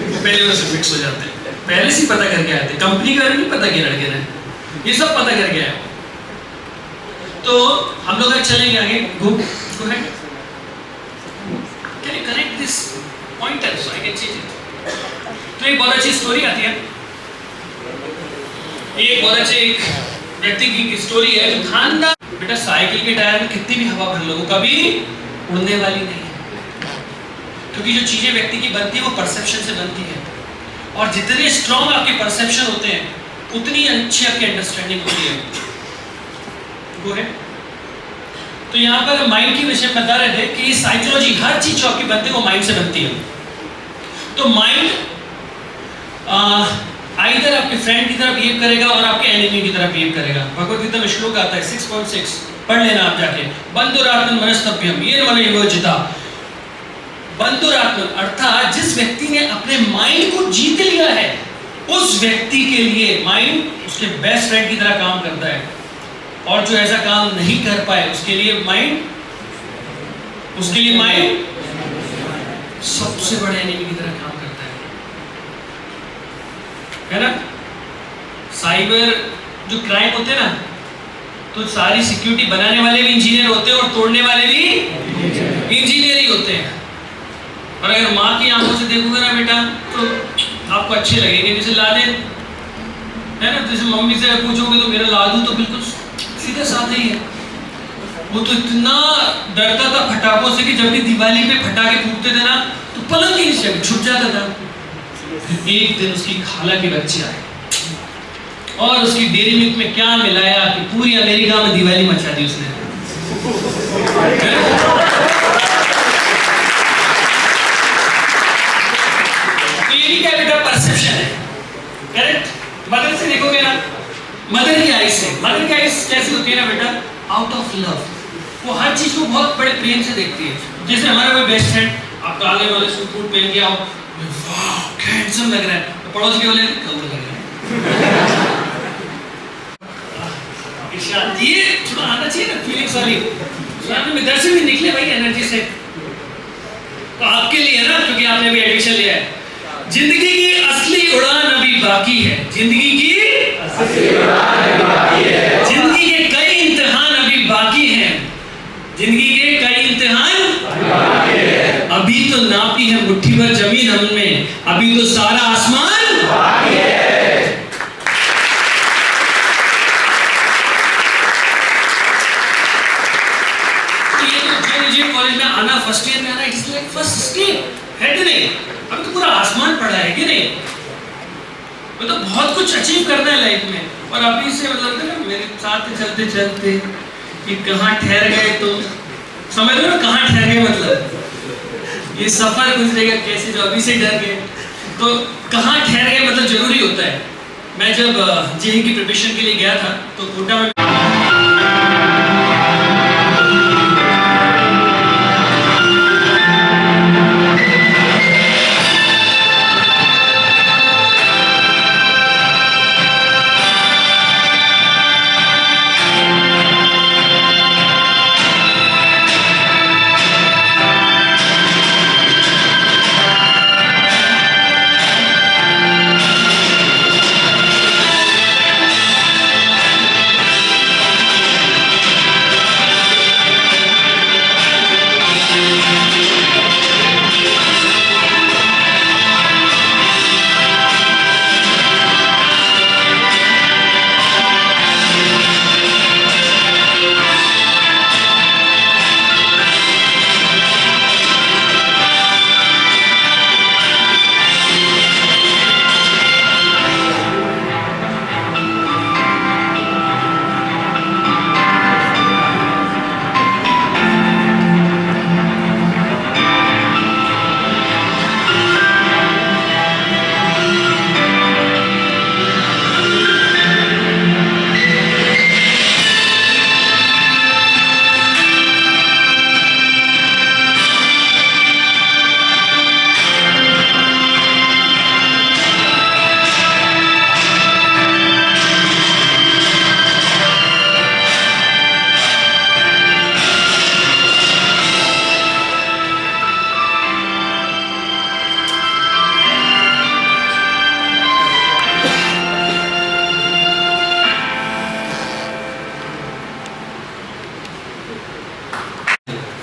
वो पहले उससे फिक्स हो जाते हैं, पहले से पता करके आते हैं, कंपनी का नहीं पता किया लड़के ने, ये सब पता करके आया। तो हम लोग चलेंगे आगे, go ahead, can you correct this pointer so I can change it. तो एक बहुत अच्छी स्टोरी आती है ये एक बहुत अच्छे एक व्यक्ति की स्टोरी है जो खानदान बेटा साइकिल के टायर में कितनी भी हवा भर लो वो कभी उड़ने वाली नहीं है, क्योंकि जो चीजें व्यक्ति की बनती है वो परसेप्शन से बनती है, और जितने स्ट्रॉन्ग आपके परसेप्शन होते हैं उतनी अच्छी आपकी अंडरस्टैंडिंग होती है। वो है तो यहाँ पर माइंड की विषय में बता रहे थे कि साइकोलॉजी हर चीज जो आपकी बनती है वो माइंड से बनती है। तो माइंड आइदर आपके फ्रेंड की तरह बिहेव करेगा और आपके एनिमी की तरह बिहेव करेगा। भगवद गीता में श्लोक आता है 6.6 पढ़ लेना आप जाके। बंधुरात्मन मनस्तभ्यम ये मन विवर्जिता। बंधुरात्मन अर्थात जिस व्यक्ति ने अपने माइंड को जीत लिया है उस व्यक्ति के लिए माइंड उसके बेस्ट फ्रेंड की तरह काम करता है, और जो ऐसा काम नहीं कर पाए उसके लिए माइंड सबसे बड़े एनिमी की तरह काम करता है ना। साइबर जो क्राइम होते हैं ना, तो सारी सिक्योरिटी बनाने वाले भी इंजीनियर होते हैं और तोड़ने वाले भी इंजीनियर ही होते हैं। और अगर माँ की आंखों से देखोगे ना बेटा तो आपको अच्छे लगेंगे। जैसे लादेन है ना, जैसे मम्मी से पूछोगे तो मेरा लादू तो बिल्कुल सीधे साधे ही है। वो तो इतना डरता था फटाकों से कि जब भी दिवाली पे फटाके फूटते थे ना तो पलंग ही नीचे छुप जाता था। एक दिन उसकी खाला के बच्चे आए और उसकी डेयरी मिल्क में क्या मिलाया कि पूरी अमेरिका में दिवाली मचा दी उसने। तो ये भी क्या बेटा परसेप्शन है, करेक्ट। मदर से देखोगे ना, मदर की आइज से, मदर की आइज कैसी होती है ना बेटा, आउट ऑफ लव। वो हर चीज को बहुत बड़े प्रेम से देखती है। जैसे हमारा कोई बेस्ट फ्रेंड आप काले वाले सूट बूट पहन के आओ, वाह क्या हैंडसम लग रहा है, तो पड़ोस के बोले कौन लग रहा है। ये थोड़ा आना चाहिए ना फीलिंग्स वाली, आपने इधर से भी निकले भाई एनर्जी से। तो आपके लिए है ना, क्योंकि आपने भी एडमिशन लिया है। जिंदगी की असली उड़ान अभी बाकी है, जिंदगी की असली उड़ान अभी बाकी है। जिंदगी के कई इम्तिहान अभी बाकी हैं, जिंदगी के कई इम्तिहान बाकी है। अभी तो नापी है मुट्ठी भर जमीन हमने, अभी तो सारा आसमान बाकी है। कॉलेज में आना, फर्स्ट ईयर में आना, इट्स लाइक फर्स्ट स्टेप है कि नहीं। अभी तो पूरा आसमान पड़ा है कि नहीं। मतलब बहुत कुछ अचीव करना है लाइफ में, और अभी से मतलब ना मेरे साथ चलते चलते कि कहाँ ठहर गए, तो समझ लो ना कहाँ ठहर गए, मतलब ये सफर गुजरेगा कैसे, जो अभी से डर गए तो कहाँ ठहर गए, मतलब जरूरी होता है। मैं जब जेईई की प्रिपरेशन के लिए गया था तो कोटा में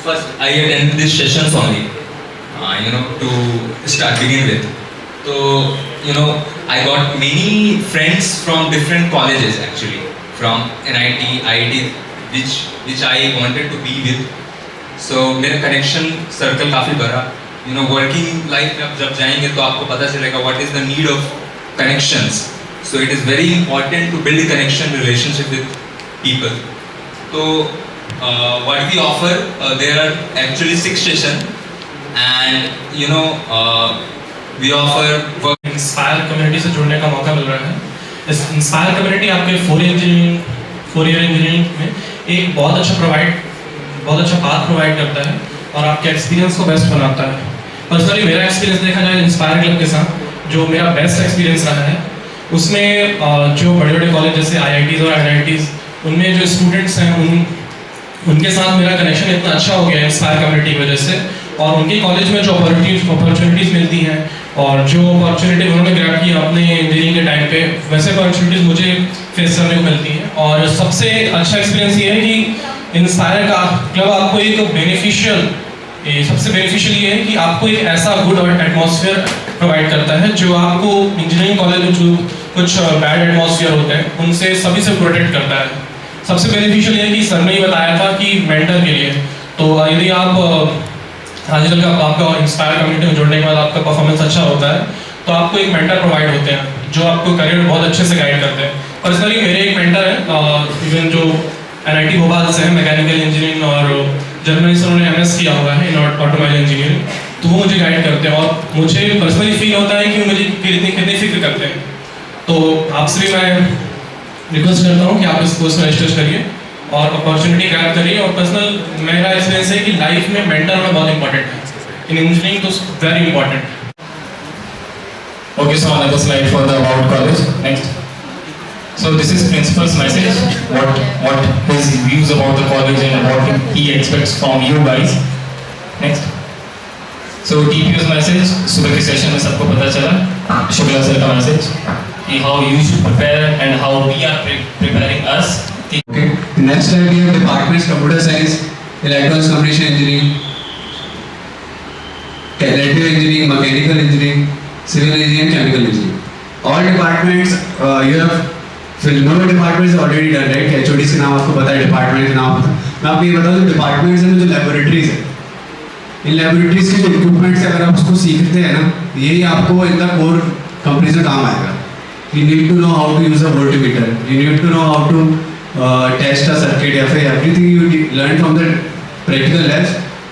First, I attended these sessions only, to begin with. So, I got many friends from different colleges actually, from NIT, IIT, which I wanted to be with. So, मेरा connection circle काफ़ी बड़ा. Working life में आप जब जाएंगे तो आपको पता चलेगा what is the need of connections. So, it is very important to build a connection relationship with people. So, what we offer, there are actually 6 sessions, and we offer work. Inspire community से जुड़ने का मौका मिल रहा है. इस इंस्पायर कम्युनिटी आपके 4 ईयर इंजीनियरिंग में एक बहुत अच्छा पाथ प्रोवाइड करता है और आपके एक्सपीरियंस को बेस्ट बनाता है. पर्सनली मेरा एक्सपीरियंस देखा जाए इंस्पायर क्लब के साथ, जो मेरा बेस्ट एक्सपीरियंस रहा है, उसमें जो बड़े बड़े कॉलेज जैसे IITs और NITs, उनमें जो स्टूडेंट्स हैं उनके साथ मेरा कनेक्शन इतना अच्छा हो गया है इंस्पायर कम्युनिटी की वजह से. और उनके कॉलेज में जो अपॉर्चुनिटीज़ मिलती हैं और जो अपॉर्चुनिटी उन्होंने ग्रैब की अपने इंजीनियरिंग के टाइम पे, वैसे अपॉर्चुनिटीज़ मुझे फेस करने को मिलती हैं. और सबसे अच्छा एक्सपीरियंस ये है कि इंस्पायर का क्लब आपको एक सबसे बेनिफिशियल ये है कि आपको एक ऐसा गुड एटमॉस्फेयर प्रोवाइड करता है जो आपको इंजीनियरिंग कॉलेज में जो कुछ बैड एटमॉस्फेयर होते हैं उनसे सभी से प्रोटेक्ट करता है. सबसे बेनिफिशियल ये है कि सर ने ही बताया था कि मेंटर के लिए, तो यदि आप आगे चल कर आपका इंस्पायर कम्युनिटी में जुड़ने के बाद आपका परफॉर्मेंस अच्छा होता है तो आपको एक मेंटर प्रोवाइड होते हैं जो आपको करियर में बहुत अच्छे से गाइड करते हैं. पर्सनली मेरे एक मेंटर है इवन जो NIT भोपाल से है, मैकेनिकल इंजीनियरिंग, और जर्मनी से उन्होंने MS किया हुआ है इन ऑटोमोबाइल इंजीनियरिंग, तो वो मुझे गाइड करते हैं और मुझे पर्सनली फील होता है कि मुझे कितनी फिक्र करते हैं. तो आपसे भी मैं रिक्वेस्ट करता हूँ कि आप इस कोर्स में रजिस्टर करिए और अपॉर्चुनिटी ग्रैब करिए. और पर्सनल मेरा एक्सपीरियंस है कि लाइफ में मेंटर होना बहुत इंपॉर्टेंट है, इन इंजीनियरिंग तो very important. Okay, so another slide for the about college. Next. So this is principal's message. What his views about the college and what he expects from you guys. Next. So TPU's message. सुबह की सेशन में सबको पता चला. शुक्ला सर का मैसेज कि how you should prepare and how we are preparing us. Okay. Next slide we have departments: computer science, electronics, communication engineering, electrical engineering, mechanical engineering, civil engineering, chemical engineering. All departments you have filled. No department is already done, right? HODs के नाम आपको पता है, department के नाम. मैं आपको ये बता दूँ, departments हैं जो laboratories हैं. इन laboratories के जो equipments हैं, अगर आप उसको सीखते हैं ना, यही आपको in the core companies में काम आएगा. You need to know how to use a voltmeter. You need to know how to test a circuit. या फिर everything you learn from the practical labs,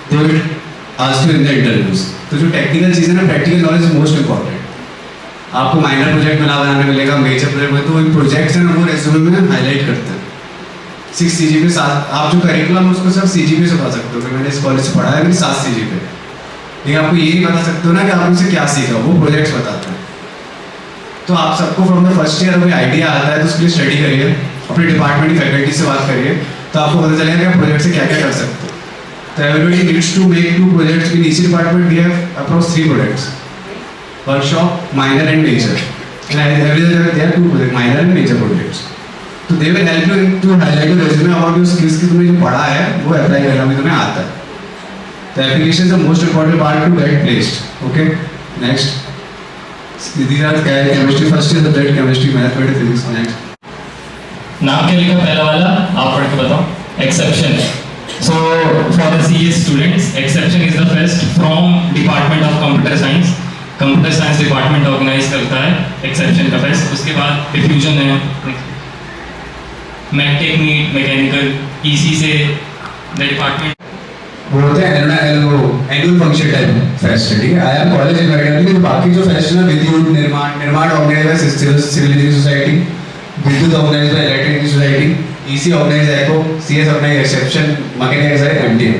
they will ask you in the interviews. तो जो टेक्निकल चीज़ है ना, practical knowledge is most important. आपको माइनर प्रोजेक्ट बनाने मिलेगा, मेजर प्रोजेक्ट में, तो इन प्रोजेक्ट्स हैं ना वो रेज्यूमे में हाईलाइट करते हैं. 6 CGPA साथ आप जो करिकुलम उसको सब CGPA से पढ़ा सकते हो कि मैंने इस कॉलेज से पढ़ा है, मेरी 7 CGPA. लेकिन आपको ये नहीं बता सकते हो ना कि आपने उनसे क्या सीखा, वो प्रोजेक्ट्स बताते हैं. तो आप सबको फ्रॉम द फर्स्ट ईयर कोई आइडिया आता है तो उसके लिए स्टडी करिए, अपने डिपार्टमेंट की फैकल्टी से बात करिए, तो आपको पता चलेगा कि आप प्रोजेक्ट से क्या क्या कर सकते हो. So everybody needs to make 2 projects. In each department we have approx 3 projects: workshop, minor and major. And everywhere there are 2 projects, minor and major projects. So they will help you to highlight your resume about your skills कि तुमने जो पढ़ा है वो apply करना भी तुम्हें आता है. The application is the most important part to get placed. Okay. Next. These are chemistry. First is the blood chemistry, mathematics, physics. Next. नाम क्या लिखा पहला वाला, आप पढ़ के बताओ. Exception. So for the CS students, exception is the fest from Department of Computer Science. Computer Science Department organize करता है exception का fest. उसके बाद diffusion है, MacTech meet, mechanical, EC से the department. वो होते हैं annual function type fest, ठीक है. I am college invited, लेकिन बाकी जो fest है ना, विद्युत निर्माण organized by Civil Engineering Society, विद्युत organized by Electric Engineering Society, EC organized ECO, CS organized exception, mechanics है MTM.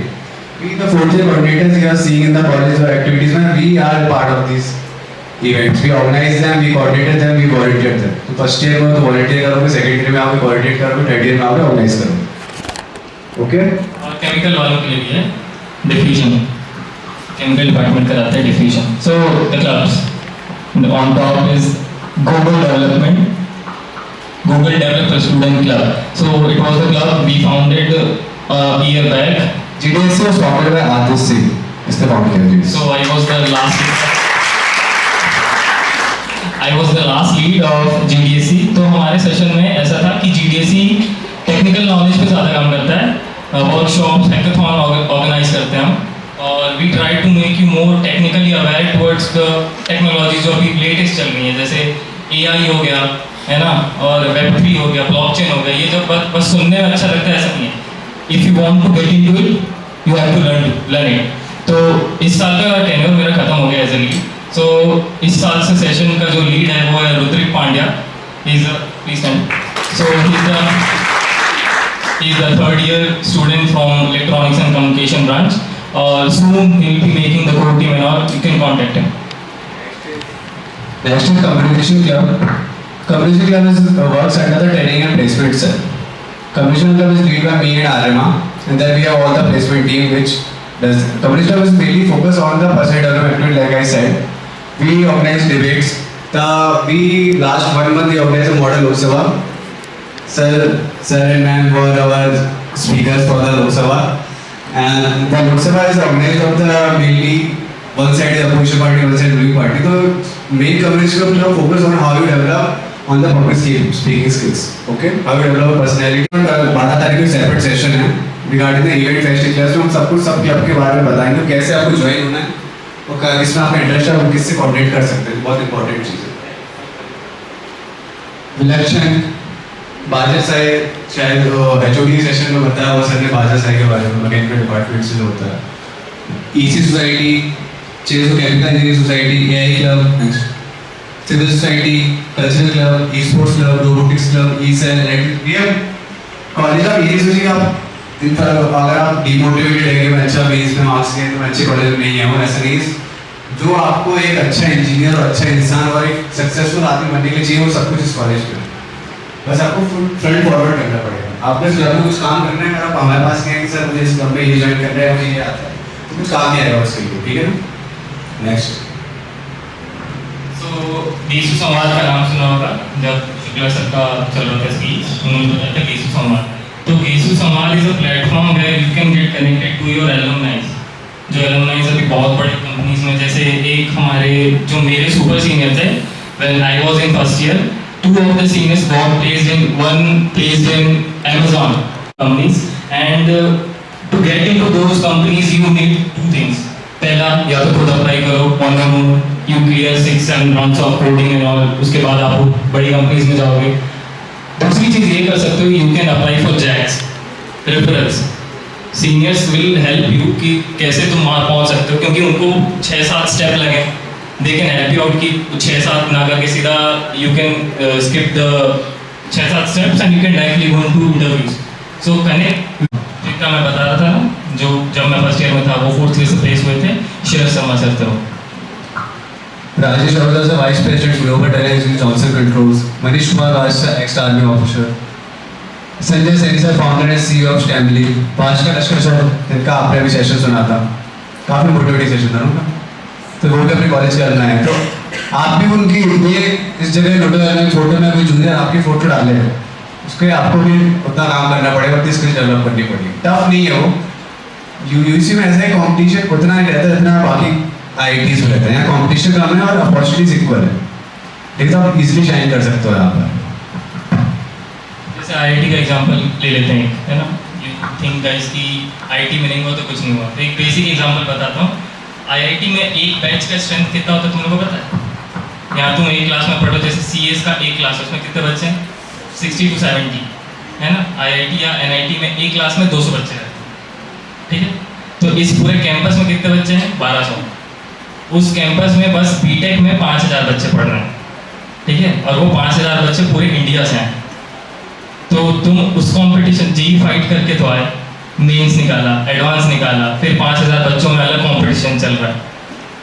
We the 4th year coordinators you are seeing in the college or activities में, we are part of these events. We organize them, we coordinated them, we volunteered them. तो first year में तो volunteer करोगे, second year में आप coordinate करोगे, third year में आप organize करोगे. Okay? और chemical वालों के लिए भी है diffusion. Chemical department कराता है diffusion. So the clubs. On top is Google Development. Google Developer Student Club. So it was the club we founded a year back. GDSC was founded by Atis Singh. इसने found किया GDSC. So I was the last. I was the last lead of GDSE। तो हमारे सेशन में ऐसा था कि GDSE टेक्निकल नॉलेज पे ज़्यादा काम करता है, वर्कशॉप हैकाथॉन ऑर्गेनाइज करते हैं हम, और we try to make you more technically aware towards the technology जो अभी लेटेस्ट चल रही है, जैसे AI हो गया, है ना, और Web3 हो गया, ब्लॉकचेन हो गया। ये जब बस सुनने में अच्छा लगता है ऐसा नहीं है, if you want to get into it you have to learn it. तो इस साल का टेन्योर मेरा खत्म हो गया एज ए लीड। सो इस साल से सेशन का जो लीड है वो है Rudrik Pandya. Please stand. So he is the third year student from electronics and communication branch, और soon he will be making the core team and all, you can contact him. Next is Communication Club. Communication Club is works under the training and placement cell. Communication Club is led by me and Arima, and then we have all the placement team which does. Communication Club is mainly focused on the personal development, like I said. We organize debates. We last 1 month we organized a model Lok Sabha. Sir and ma'am were our speakers for the Lok Sabha, and the Lok Sabha is organized of the mainly one side is opposition party, one side ruling party. So main Communication Club focus on how you develop on the public speaking skills. Okay, how you develop a personality. 12 तारीख को सेपरेट सेशन है regarding the event festival class में हम सब कुछ सब क्लब के बारे में बताएंगे, कैसे आपको ज्वाइन होना है और इसमें आपका इंटरेस्ट है वो किससे कोऑर्डिनेट कर सकते हैं। बहुत इंपॉर्टेंट चीज़ है। इलेक्शन बाजा साई शायद HOD सेशन में बताया वो सर ने बाजा साई के बारे में, मैकेनिकल डिपार्टमेंट से जो होता है। EC सोसाइटी, चेज़ो chemical engineering society, AI club, civil society, cultural club, E sports club, robotics club, E-Cell, ये कॉलेज आप यही सोचिए आप अगर आप डिमोटिवेटेड है कि मैं अच्छा बेस में मार्क्स के तो मैं अच्छे कॉलेज में नहीं आऊँ, ऐसा नहीं। जो आपको एक अच्छा इंजीनियर और अच्छा इंसान और एक सक्सेसफुल आदमी बनने के लिए चाहिए वो सब कुछ इस कॉलेज में, बस आपको फ्रंट फॉरवर्ड करना पड़ेगा। आपको इस क्लब में कुछ काम करना है, अगर आप हमारे पास कहेंगे सर मुझे इस क्लब में ये ज्वाइन करना है, मुझे ये आता है, तो कुछ काम नहीं आएगा उसके लिए, ठीक है ना। नेक्स्ट केशु संवाद का नाम सुना होगा, जब शुक्ला सर का चल रहा था स्पीच उन्होंने बताया था केशु संवाद। तो Keshu Samvad is a platform where you can get connected to your alumnis. जो एलुमनाइज अभी बहुत बड़े कंपनीज में, जैसे एक हमारे जो मेरे सुपर सीनियर थे when I was in first year, 2 of the seniors got placed in Amazon companies, and to get into those companies you need 2 things. पहला या तो खुद अप्लाई करो on your own, you clear 6-7 rounds of coding and all, उसके बाद आप बड़ी कंपनीज में जाओगे। दूसरी चीज़ ये कर सकते हो, you can apply for jacks referrals. Seniors will help you कि कैसे तुम वहाँ पहुँच सकते हो, क्योंकि उनको 6-7 स्टेप लगे, they can help you out कि 6-7 ना करके सीधा you can skip the 6-7 steps and you can directly go to interviews. So connect, जितना मैं बता रहा था ना, जो जब मैं फर्स्ट ईयर में था वो 4th ईयर से प्लेस हुए थे, शेयर शर्मा सर थे। Rajesh Arora sir vice president global television Johnson Controls, Manish Kumar Raj ex army officer, Sanjay Saini sir founder and CEO of स्टैमली, भास्कर लश्कर सर जिनका आपने अभी सेशन सुना था, काफ़ी मोटिवेटिंग सेशन था उनका, तो वो भी अपने कॉलेज का करना है। तो आप भी उनकी ये इस जगह फोटो में कोई जूनियर आपकी फ़ोटो डाले हैं, उसके आपको भी उतना काम करना पड़ेगा, उतनी स्किल डेवलप करनी पड़ेगी। टफ नहीं है वो, UC में ऐसा है कंपटीशन उतना नहीं रहता जितना बाकी IITs में रहता है। यहाँ कंपटीशन कम है और अपॉर्चुनिटीज इक्वल है, ठीक है, तो आप इजीली शाइन कर सकते हो यहाँ पर। जैसे IIT का एग्जांपल ले लेते हैं, है ना, यू थिंक गाइस कि IIT में नहीं हुआ तो कुछ नहीं हुआ। तो एक बेसिक एग्जांपल बताता हूँ। IIT में एक बैच का स्ट्रेंथ कितना होता है तुम लोगों को पता है? यहाँ तुम एक क्लास में पढ़ो, जैसे CS का एक क्लास है, उसमें कितने बच्चे हैं? 60 to 70, है ना। IIT या NIT में एक क्लास में 200 बच्चे रहते हैं, ठीक है। तो इस पूरे कैंपस में कितने बच्चे हैं? 1200। उस कैंपस में बस BTech में 5000 बच्चे पढ़ रहे हैं, ठीक है, और वो 5000 बच्चे पूरे इंडिया से हैं। तो तुम उस कंपटीशन JEE फाइट करके तो आए, मेंस निकाला, एडवांस निकाला, फिर 5000 बच्चों में अलग कंपटीशन चल रहा है,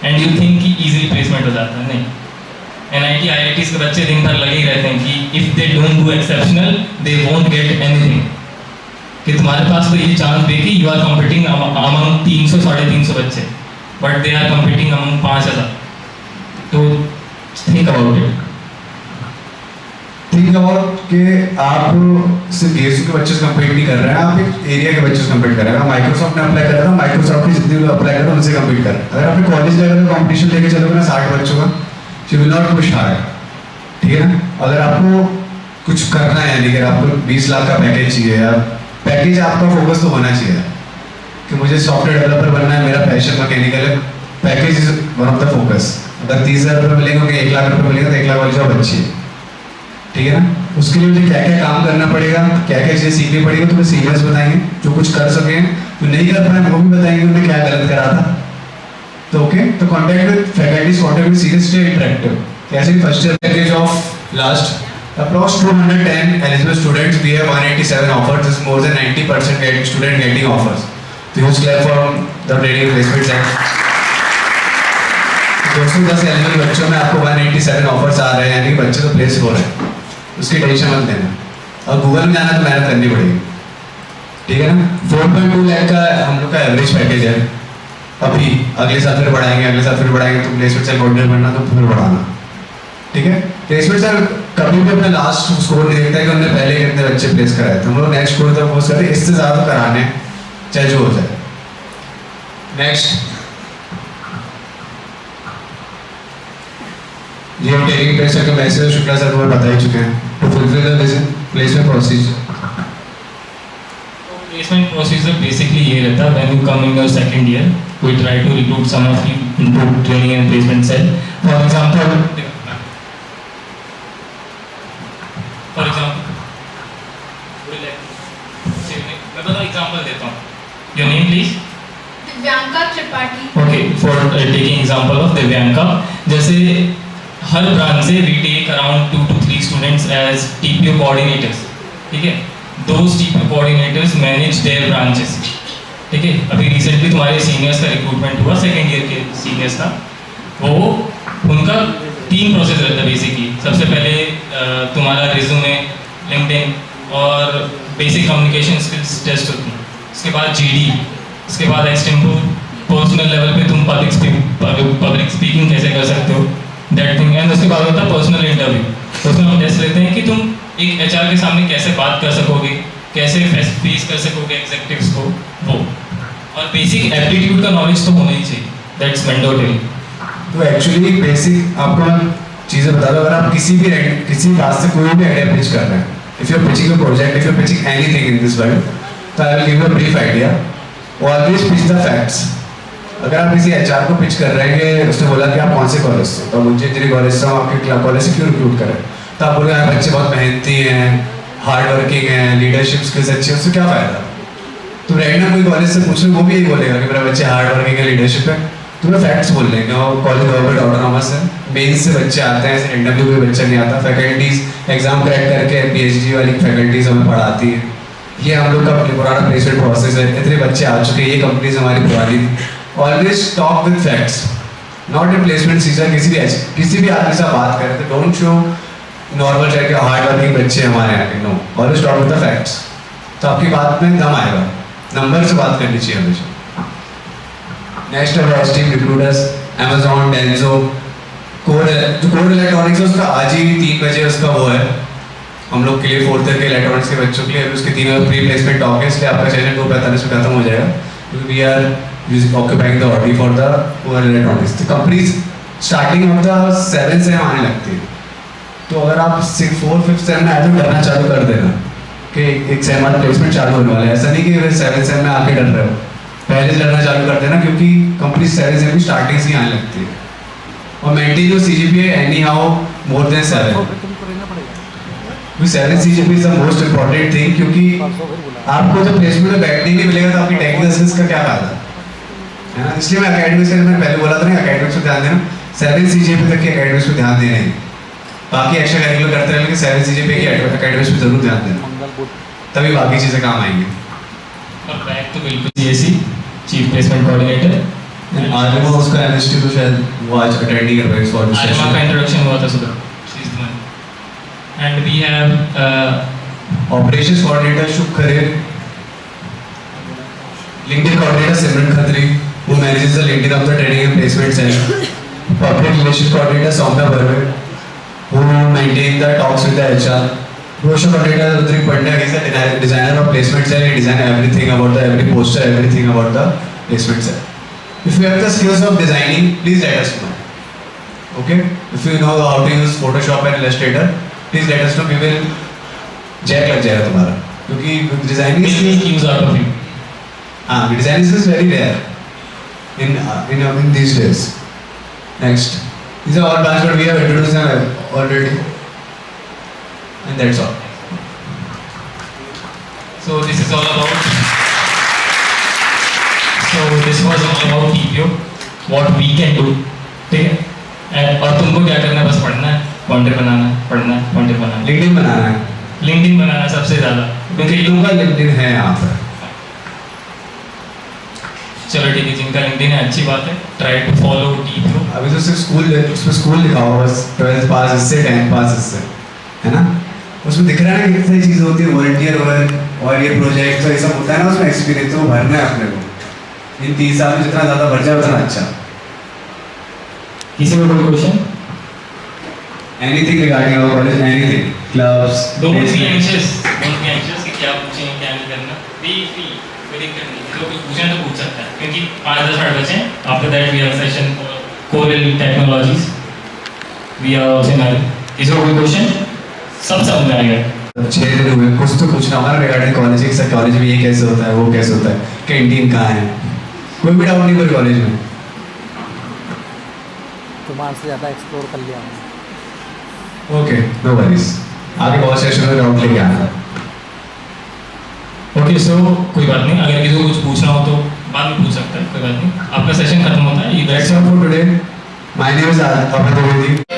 एंड यू थिंक कि इजीली प्लेसमेंट हो जाता है? नहीं। NIT IITs के बच्चे दिन भर लगे ही रहते हैं कि if they don't do exceptional they won't get anything, कि तुम्हारे पास तो ये चांस दे कि यू आर कॉम्पिटिंग अमंग 300-350 बच्चे, but they are competing among 5000। तो think about it. Think about कि आप सिर्फ BSU के बच्चे से कम्पीट नहीं कर रहे हैं, आप एक एरिया के बच्चे से कम्पीट कर रहे हैं। माइक्रोसॉफ्ट में अप्लाई कर रहे हो, माइक्रोसॉफ्ट के जितने लोग अप्लाई कर रहे हैं उनसे कम्पीट कर रहे हैं। अगर आपने कॉलेज लेवल में कॉम्पिटिशन लेके चलोगे ना 60 बच्चों का, you will not push hard, ठीक है ना। अगर आपको कुछ करना है, यानी कि आपको 20 लाख का पैकेज चाहिए, या पैकेज आपका फोकस तो होना चाहिए कि मुझे सॉफ्टवेयर डेवलपर बनना है, मेरा पैशन मैकेनिकल है, package is one of the focus. अगर 30,000 रुपये मिलेंगे, 1 लाख रुपये मिलेंगे तो 1 लाख वाली जॉब अच्छी है, ठीक है ना। उसके लिए मुझे क्या क्या काम करना पड़ेगा, क्या क्या चीज़ें सीखनी पड़ेगी, तो मेरे सीनियर्स बताएंगे। जो कुछ कर सके, जो नहीं कर पाए वो भी बताएंगे उन्होंने क्या गलत करा था। तो ओके, तो contact with faculties, contact with seniors, stay interactive. कैसे भी first year package of last approx 210 eligible students, we have 187 offers. This is more than 90% student getting offers. So huge clap for the training placements and 210 eligible बच्चों में आपको 187 ऑफर्स आ रहे हैं, यानी बच्चे तो प्लेस हो रहे हैं, उसकी टेंशन मत लेना। और गूगल में जाना तो मेहनत करनी पड़ेगी, ठीक है ना। 4.2 लाख का हम लोग का एवरेज पैकेज है अभी। अगले साल फिर बढ़ाएंगे, अगले साल फिर बढ़ाएंगे। तो प्लेसमेंट सेल कोऑर्डिनेटर बनना तो फिर बढ़ाना, ठीक है। प्लेसमेंट सेल कभी भी अपना लास्ट स्कोर नहीं देखता है कि हमने पहले कितने बच्चे प्लेस कराए थे। हम लोग नेक्स्ट स्कोर तक फोकस करते हैं, इससे ज़्यादा कराने चाहे जो हो जाए। नेक्स्ट, ये ट्रेनिंग प्लेसमेंट का मैसेज शुक्ला सर को बता ही चुके हैं। To fulfil the vision, placement procedure. Placement procedure basically ये रहता है, when you come in your second year, we try to recruit some of you into training and placement cell. For example मैं एग्जांपल देता हूँ। Your name please? Divyanka Tripathi. Okay, for taking example of Divyanka, जैसे हर ब्रांच से we take around 2 to 3 students as TPO coordinators, ठीक है। Those TPO coordinators manage their branches, ठीक है। अभी रिसेंटली तुम्हारे सीनियर्स का रिक्रूटमेंट हुआ, सेकेंड ईयर के सीनियर्स का। वो उनका 3 प्रोसेस रहता है बेसिकली। सबसे पहले तुम्हारा रिज्यूमे, लिंक्डइन और बेसिक कम्युनिकेशन स्किल्स टेस्ट होती हैं। उसके बाद जीडी, उसके बाद एक्सटेम्पो पर्सनल लेवल पे तुम पब्लिक स्पीकिंग कैसे कर सकते हो, दैट थिंग। एंड उसके बाद होता है पर्सनल इंटरव्यू। तो उसमें हम टेस्ट लेते हैं कि तुम एक एचआर के सामने कैसे बात कर सकोगे, कैसे फेस कर सकोगे एग्जीक्यूटिव्स को, वो। और बेसिक एप्टीट्यूड का नॉलेज तो होना ही चाहिए, दैट्स मैंडेटरी। तो एक्चुअली बेसिक आपको मैं चीज़ें बता दो। अगर आप किसी बात से कोई भी आइडिया पिच कर रहे हैं, if you're pitching a project, if you're pitching anything in this world, तो I will give you a brief idea. Always pitch the facts. अगर आप किसी HR को पिच कर रहे हैं कि उसने बोला कि आप कौन से कॉलेज से, तो मुझे इंजीनियरिंग कॉलेज से, आपके कॉलेज से क्यों रिक्रूट करें, तो आप बोले बच्चे बहुत मेहनती हैं, हार्ड वर्किंग हैं, लीडरशिप स्किल्स अच्छी है, उससे क्या फ़ायदा। तो रैंडम कोई कॉलेज से पूछ रहे, वो भी यही बोलेगा कि मेरा बच्चे हार्ड वर्किंग है, लीडरशिप है। तुम्हें फैक्ट्स बोल लेंगे। और कॉलेज गवर्नमेंट ऑटोनॉमस है, मेंस से बच्चे आते हैं, ऐसे रैंडमली कोई बच्चा नहीं आता। फैकल्टीज एग्जाम क्रैक करके पीएचडी वाली फैकल्टीज हमें पढ़ाती हैं। ये हम लोग का पुराना प्लेसमेंट प्रोसेस है। इतने बच्चे आ चुके हैं, ये कंपनीज हमारी पुरानी थी। Always talk with facts, not in placement season. किसी भी आदमी से बात करें तो डोंट शो नॉर्मल टाइप के हार्ड वर्किंग बच्चे हमारे यहाँ के, no, always talk with the facts. तो आपकी बात में दम आएगा। नंबर से बात करनी चाहिए हमेशा। नेक्स्ट है team recruiters, Amazon, Dunzo, core electronics है उसका आज ही 3 बजे उसका वो है हम लोग के लिए, 4th ईयर के इलेक्ट्रॉनिक्स के बच्चों के लिए। अभी उसके 3 प्री प्लेसमेंट टॉक है, इसलिए आपका सेशन 2:45 में खत्म हो जाएगा, क्योंकि we are occupying the audi for the core electronics. तो कंपनीज स्टार्टिंग ऑफ द 7 से आने लगती है। तो अगर आप 4th 5th सेम में आए तो डरना चालू कर देना कि एक सेम वाला प्लेसमेंट चालू होने वाला है। ऐसा नहीं कि 7th सेम में आके डर रहे हो, पहले से लड़ना चालू कर देना, क्योंकि कंपनी 7 से भी स्टार्टिंग से ही आने लगती है। और maintain your CGPA any how more than 7। 7 CGPA is the most important thing, क्योंकि आपको जब प्लेसमेंट में बैठने नहीं मिलेगा तो आपकी टेक्निकल स्किल्स का क्या फायदा है ना। इसलिए मैं एकेडमिक्स में पहले बोला था ना, एकेडमिक्स पे ध्यान देना। 7 सीजीपीए तक के एकेडमिक्स पे ध्यान देना है, बाकी एक्स्ट्रा करिकुलर करते रहेंगे। 7 सीजीपीए की एकेडमिक्स पे जरूर ध्यान देना, तभी बाकी चीज़ें काम आएंगी। और बैक तो बिल्कुल CSC, chief placement coordinator. Aryama उसका एमएसटी तो शायद वो आज अटेंड नहीं कर पाए इस फॉर आर्यमा का इंट्रोडक्शन हुआ था सुबह। And we have operations coordinator Shubh Khare, LinkedIn coordinator Simran Khatri who manages the LinkedIn of the training and placement cell, public relations coordinator Soumya Barve who maintain the talks with the HR, brochure coordinator Udrik Pandya, he is the designer of placement cell, he design everything about the every poster, everything about the placement cell. If you have the skills of designing, please let us know. Okay? If you know how to use Photoshop and Illustrator, please let us know. We will jack लग जाएगा तुम्हारा, क्योंकि designing use out of you. हाँ, designing is very rare in these days. Next, these are all branches that we have introduced them already, and that's all. So this is all about. So this was all about TPO, what we can do. ठीक है? और तुमको क्या करना है? बस पढ़ना है, पॉइंटर बनाना है, पढ़ना है, पॉइंटर बनाना है, लिंक्डइन बनाना है, लिंक्डइन बनाना है सबसे ज़्यादा, क्योंकि तुमका लिंक्डइन है यहाँ पर। चलो ठीक है, जिनका लिंक्डइन है अच्छी बात है, ट्राई टू फॉलो TPO। अभी तो सिर्फ उसमें स्कूल लिखा हुआ बस, 12th पास इससे, 10th पास इससे, है ना? उसमें दिख रहा है ना कितनी चीज़ होती है, वॉलंटियर वर्क और ये प्रोजेक्ट तो ये सब होता है ना, उसमें एक्सपीरियंस तो भरना है अपने को। इन 3 साल में जितना ज़्यादा भर जाए उतना अच्छा। किसी को कोई question? Anything regarding our college, anything, clubs. Don't be anxious कि क्या पूछें क्या नहीं करना। Be free, कोई दिक्कत नहीं। जो कुछ पूछना तो पूछ सकता है, क्योंकि 5-10 मिनट बचे हैं। After that we have session for Corel Technologies. We are also married. किसी को कोई क्वेश्चन? सब समझ में आ गया। 6 दिन हुए, कुछ तो पूछना होगा ना रिगार्डिंग कॉलेज की, सर कॉलेज में ये कैसे होता है, वो कैसे होता है, कैंटीन कहाँ है, कोई भी डाउट नहीं कोई कॉलेज में। तुम्हारे से ज़्यादा एक्सप्लोर कर लिया हमने। ओके, नो वरीज, आगे बहुत सेशन में डाउट लेके आना। ओके, सो कोई बात नहीं, अगर किसी को कुछ पूछना हो तो बाद में पूछ सकता है, कोई बात नहीं। आपका सेशन खत्म होता है। That's all for today. My name is Abhay Dwivedi.